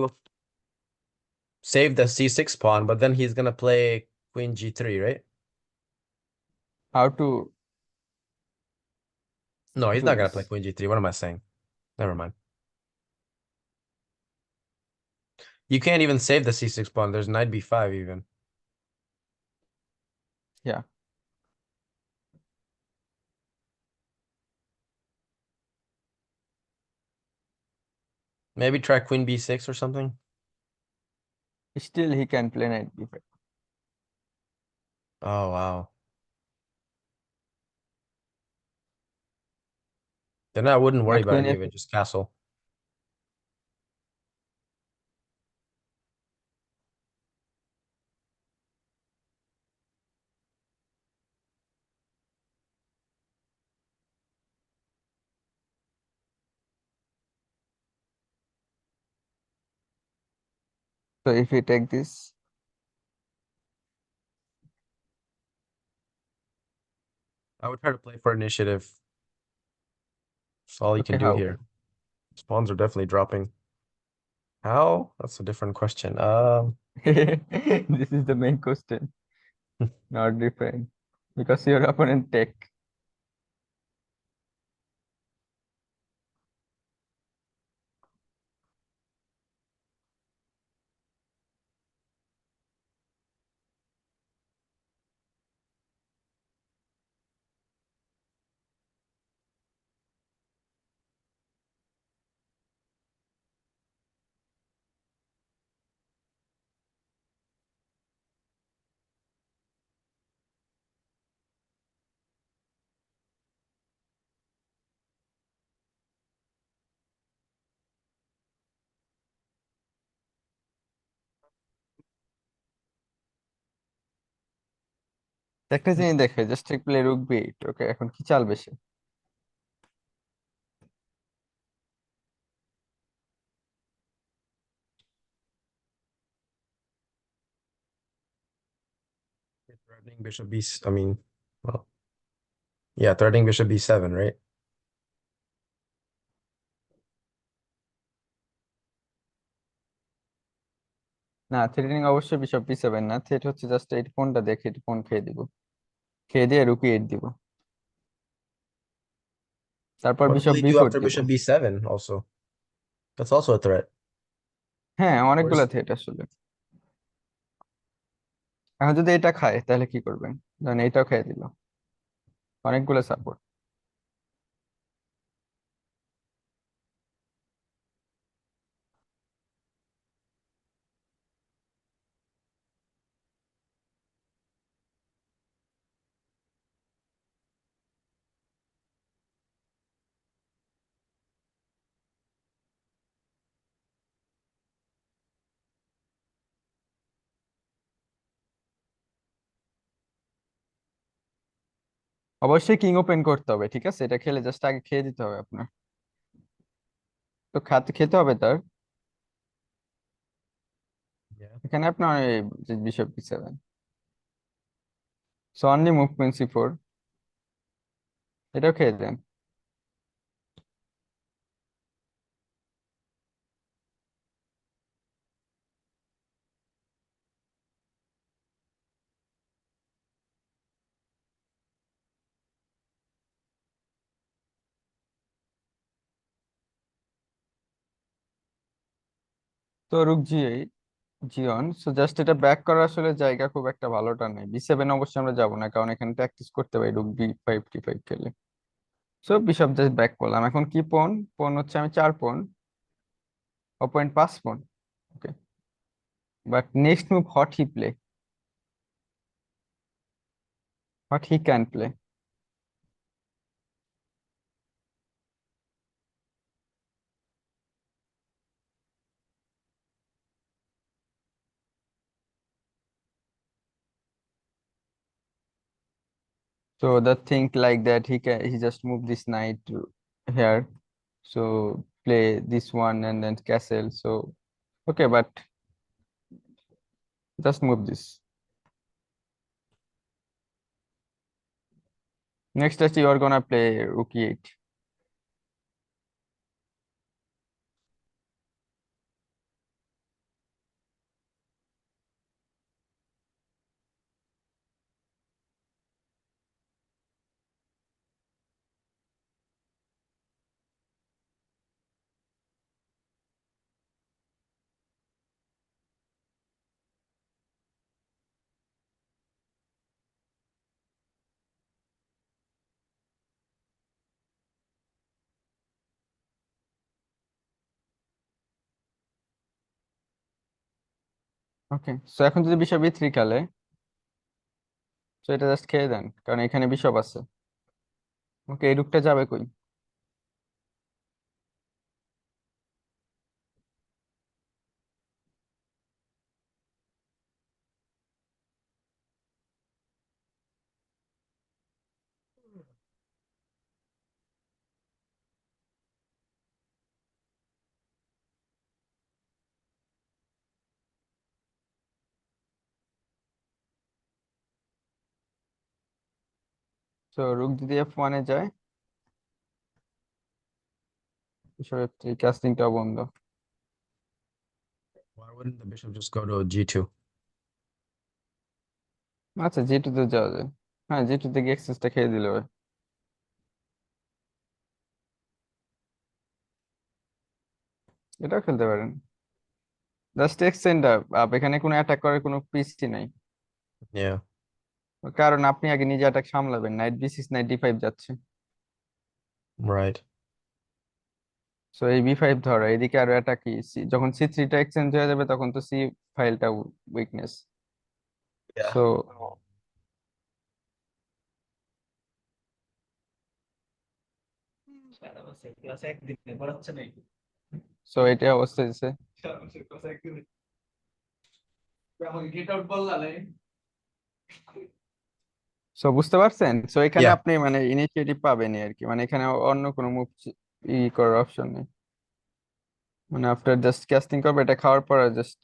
save the c6 pawn, but then he's gonna play queen g3, right? How to No, he's do not gonna play this? queen g3. What am I saying? Never mind. You can't even save the c6 pawn. There's knight b5 even. Yeah, Maybe try queen b6 or something. still he can play knight B5. Oh, wow. Then I wouldn't worry But about queen any F, of it. Just castle. so if we take this, I would try to play for initiative. That's all you okay, can do how? here. Spawns are definitely dropping. How? That's a different question. This is the main question, not different, because your opponent take. একটা জিনিস দেখে, just ঠিক play রুক বি8। ওকে, এখন কি চালবে সে? Threatening bishop b. I mean, well, yeah, threatening bishop b7, right? না, threatening অবশ্যই bishop বি7 না, threat হচ্ছে জাস্ট এই পনটা দেখে পন খেয়ে দিব, খেয়ে দিয়ে রুকি 8 দিব, তারপর What will bishop he do বি4 after দিব। bishop b7 also? That's also a threat. হ্যাঁ, অনেকগুলা Where's থ্রেট আসলে। এখন যদি এটা খায় তাহলে কি করবেন? ধরেন এইটাও খেয়ে দিল, অনেকগুলো সাপোর্ট। অবশ্যই কিং ওপেন করতে হবে, ঠিক আছে? এটা খেলে জাস্ট আগে খেয়ে দিতে হবে আপনার, তো খাতে খেতে হবে তার। yeah? এখানে আপনার bishop বি7, so only move queen সি4, এটাও খেয়ে দেন। তো রুক জি অন, সো জাস্ট এটা ব্যাক করার আসলে জায়গা খুব একটা ভালোটা নেই, বি7 অবশ্যই আমরা যাবো না, কারণ এখানে প্র্যাকটিস করতে পারি রুক বি5 টি5 খেলে। সো বিশপ জাস্ট ব্যাক করলাম, এখন কি পন? পন হচ্ছে আমি 4 পন, opponent 5 pawn. Okay, but next move what he play, what he can play. So the thing like that he just move this knight here. So play this one and then castle. So okay, but just move this. Next test you are gonna play rook e8. Okay, so এখন যদি bishop e3 খেলে, তো এটা just খেয়ে দেন, কারণ এখানে bishop আছে। ওকে, এই রুকটা যাবে কই? তো রুক যদি f1 এ যায়, বিশপ f3, ক্যাস্টিংটাও বন্ধ। Why wouldn't the bishop just go to g2? আচ্ছা, জি2 তে যাওয়া যায়। হ্যাঁ, জি2 তে গিয়ে এক্সেসটা খেয়ে দিলে হয়। এটাও খেলতে পারেন, জাস্ট এক্সটেন্ড আপ, এখানে কোনো অ্যাটাক করার কোনো পিসই নাই, Yeah, কারণ আপনি আগে নিজে অ্যাটাক সামলাবেন। নাইট বি6, নাইট ডি5 যাচ্ছে, right. সো এই বি5 ধরা, এদিকে আরো অ্যাটাক, যখন সি3টা এক্সচেঞ্জ হয়ে যাবে তখন তো সি ফাইলটা উইকনেস। Yeah. সো সো এটা অবস্থা দিছে। সো বুঝতে পারছেন, সো এখানে Yeah, আপনি মানে ইনিশিয়েটিভ পাবেনই আর কি, মানে এখানে অন্য কোনো মুভ করার অপশন নেই, মানে আফটার জাস্ট ক্যাস্টিং করবে, এটা খাওয়ার পর জাস্ট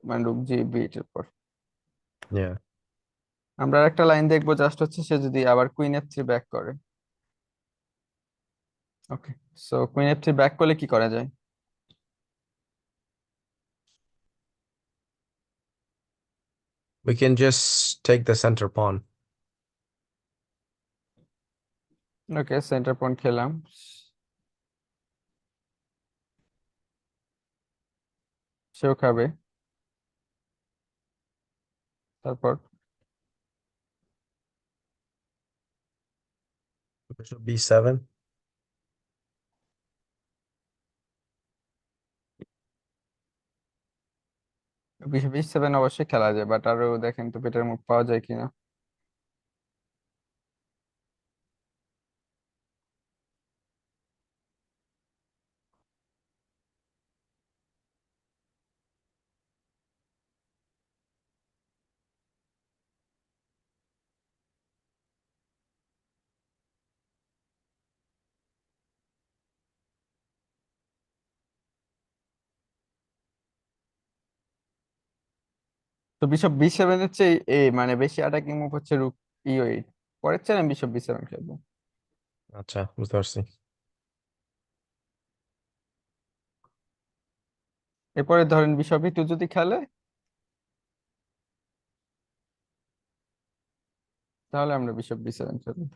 মানে রুক জি বিট এর পর yeah. আমরা একটা লাইন দেখবো, জাস্ট হচ্ছে সে যদি আবার কুইন এফ3 ব্যাক করে। ওকে, সো কুইন এফ3 ব্যাক করলে কি করা যায়? We can just take the center pawn. Okay, centre point খেলাম। সেও খাবে। তারপর Bishop b7. বিশপ e7 অবশ্যই খেলা যায়, বাট আরো দেখেন তো পেটের মুখ পাওয়া যায় কিনা। তো বিশপ b7 হচ্ছে মানে বেশি অ্যাটাকিং মুভ হচ্ছে রুক e8। পরের চার আমি বিশপ b7 খেলবো। আচ্ছা, বুঝতে পারছি। এরপরে ধরেন বিশপ e2 যদি খেলে, তাহলে আমরা বিশপ b7 খেলবো।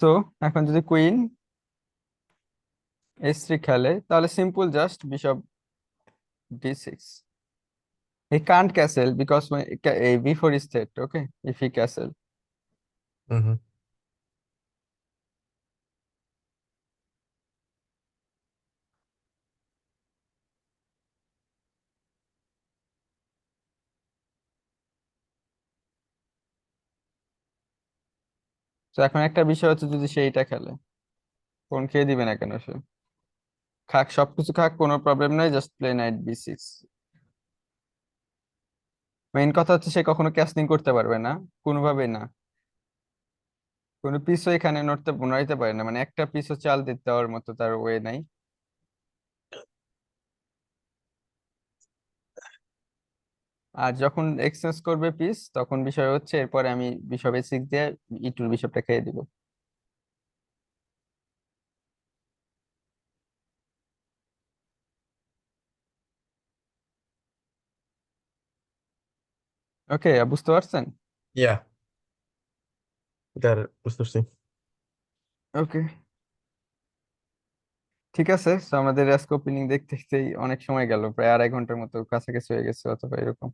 তো এখন যদি কুইন s3 খেলে, তাহলে simple just bishop d6. He can't castle because b4 is threat. Okay, if he castle. Mm-hmm. তো এখন একটা বিষয় হচ্ছে, যদি সেইটা খেলে, কোন খেয়ে দিবে না কেন সে? খাক, সবকিছু খাক, কোনো প্রবলেম নাই, just play night b6। Main কথা হচ্ছে সে কখনো ক্যাসলিং করতে পারবে না, কোনোভাবেই না। কোনো পিসও এখানে নড়াইতে পারে না, মানে একটা পিসও চাল দিতে দেওয়ার মতো তার ওয়ে নাই। আর যখন এক্সচেঞ্জ করবে পিস, তখন বিষয় হচ্ছে এরপরে আমি বিশপ a6 দিয়ে e2 বিশপটা খেয়ে দিব। ওকে, বুঝতে পারছেন? Yeah, got it. বুঝতে পারছি। ওকে, ঠিক আছে। তো আমাদের আজকে ওপেনিং দেখতে দেখতেই অনেক সময় গেল, প্রায় 2.5 ঘন্টার মতো কাছাকাছি হয়ে গেছে, অথবা এরকম।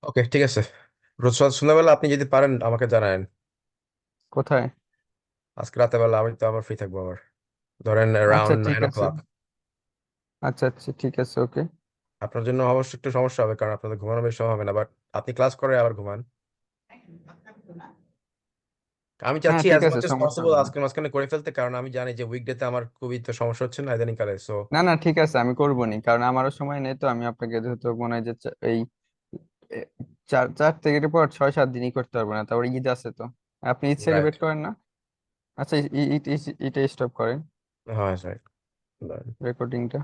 ওকে, ঠিক আছে। রোজ সন্ধ্যাবেলা আপনি যদি পারেন আমাকে জানায়েন। কোথায়? আজকে রাতে বেলা আমি তো আবার ফ্রি থাকবো আবার। ধরেন আচ্ছা অ্যারাউন্ড ঠিক 9 আছে। o'clock। আচ্ছা আচ্ছা, ঠিক আছে, ওকে। আপনার জন্য অবশ্যই একটু সমস্যা হবে, কারণ আপনাদের ঘুমানো বেশি সময় হবে না, বাট আপনি ক্লাস করে আবার ঘুমান। আমি হ্যাঁ চাচ্ছি ঠিক অ্যাজ আছে, মাচ এস সমস্যা পসিবল হবে না। আজকের মাঝখানে করে ফেলতে, কারণ আমি জানি যে উইকডেতে আমার খুবই তো সমস্যা হচ্ছে না ইদানিং কালে, সো। না না, ঠিক আছে, আমি করবো নি, কারণ আমারও সময় নেই। তো আমি আপনাকে যেহেতু মনে হয় যে এই এ, চার থেকে পর 6-7 দিনই করতে পারবো না, তারপর ঈদ আছে তো। আপনি ঈদ রাইট। সেলিব্রেট করেন না? আচ্ছা, ঈদ ঈদটা স্টপ করেন হ্যাঁ, রাইট। রেকর্ডিংটা।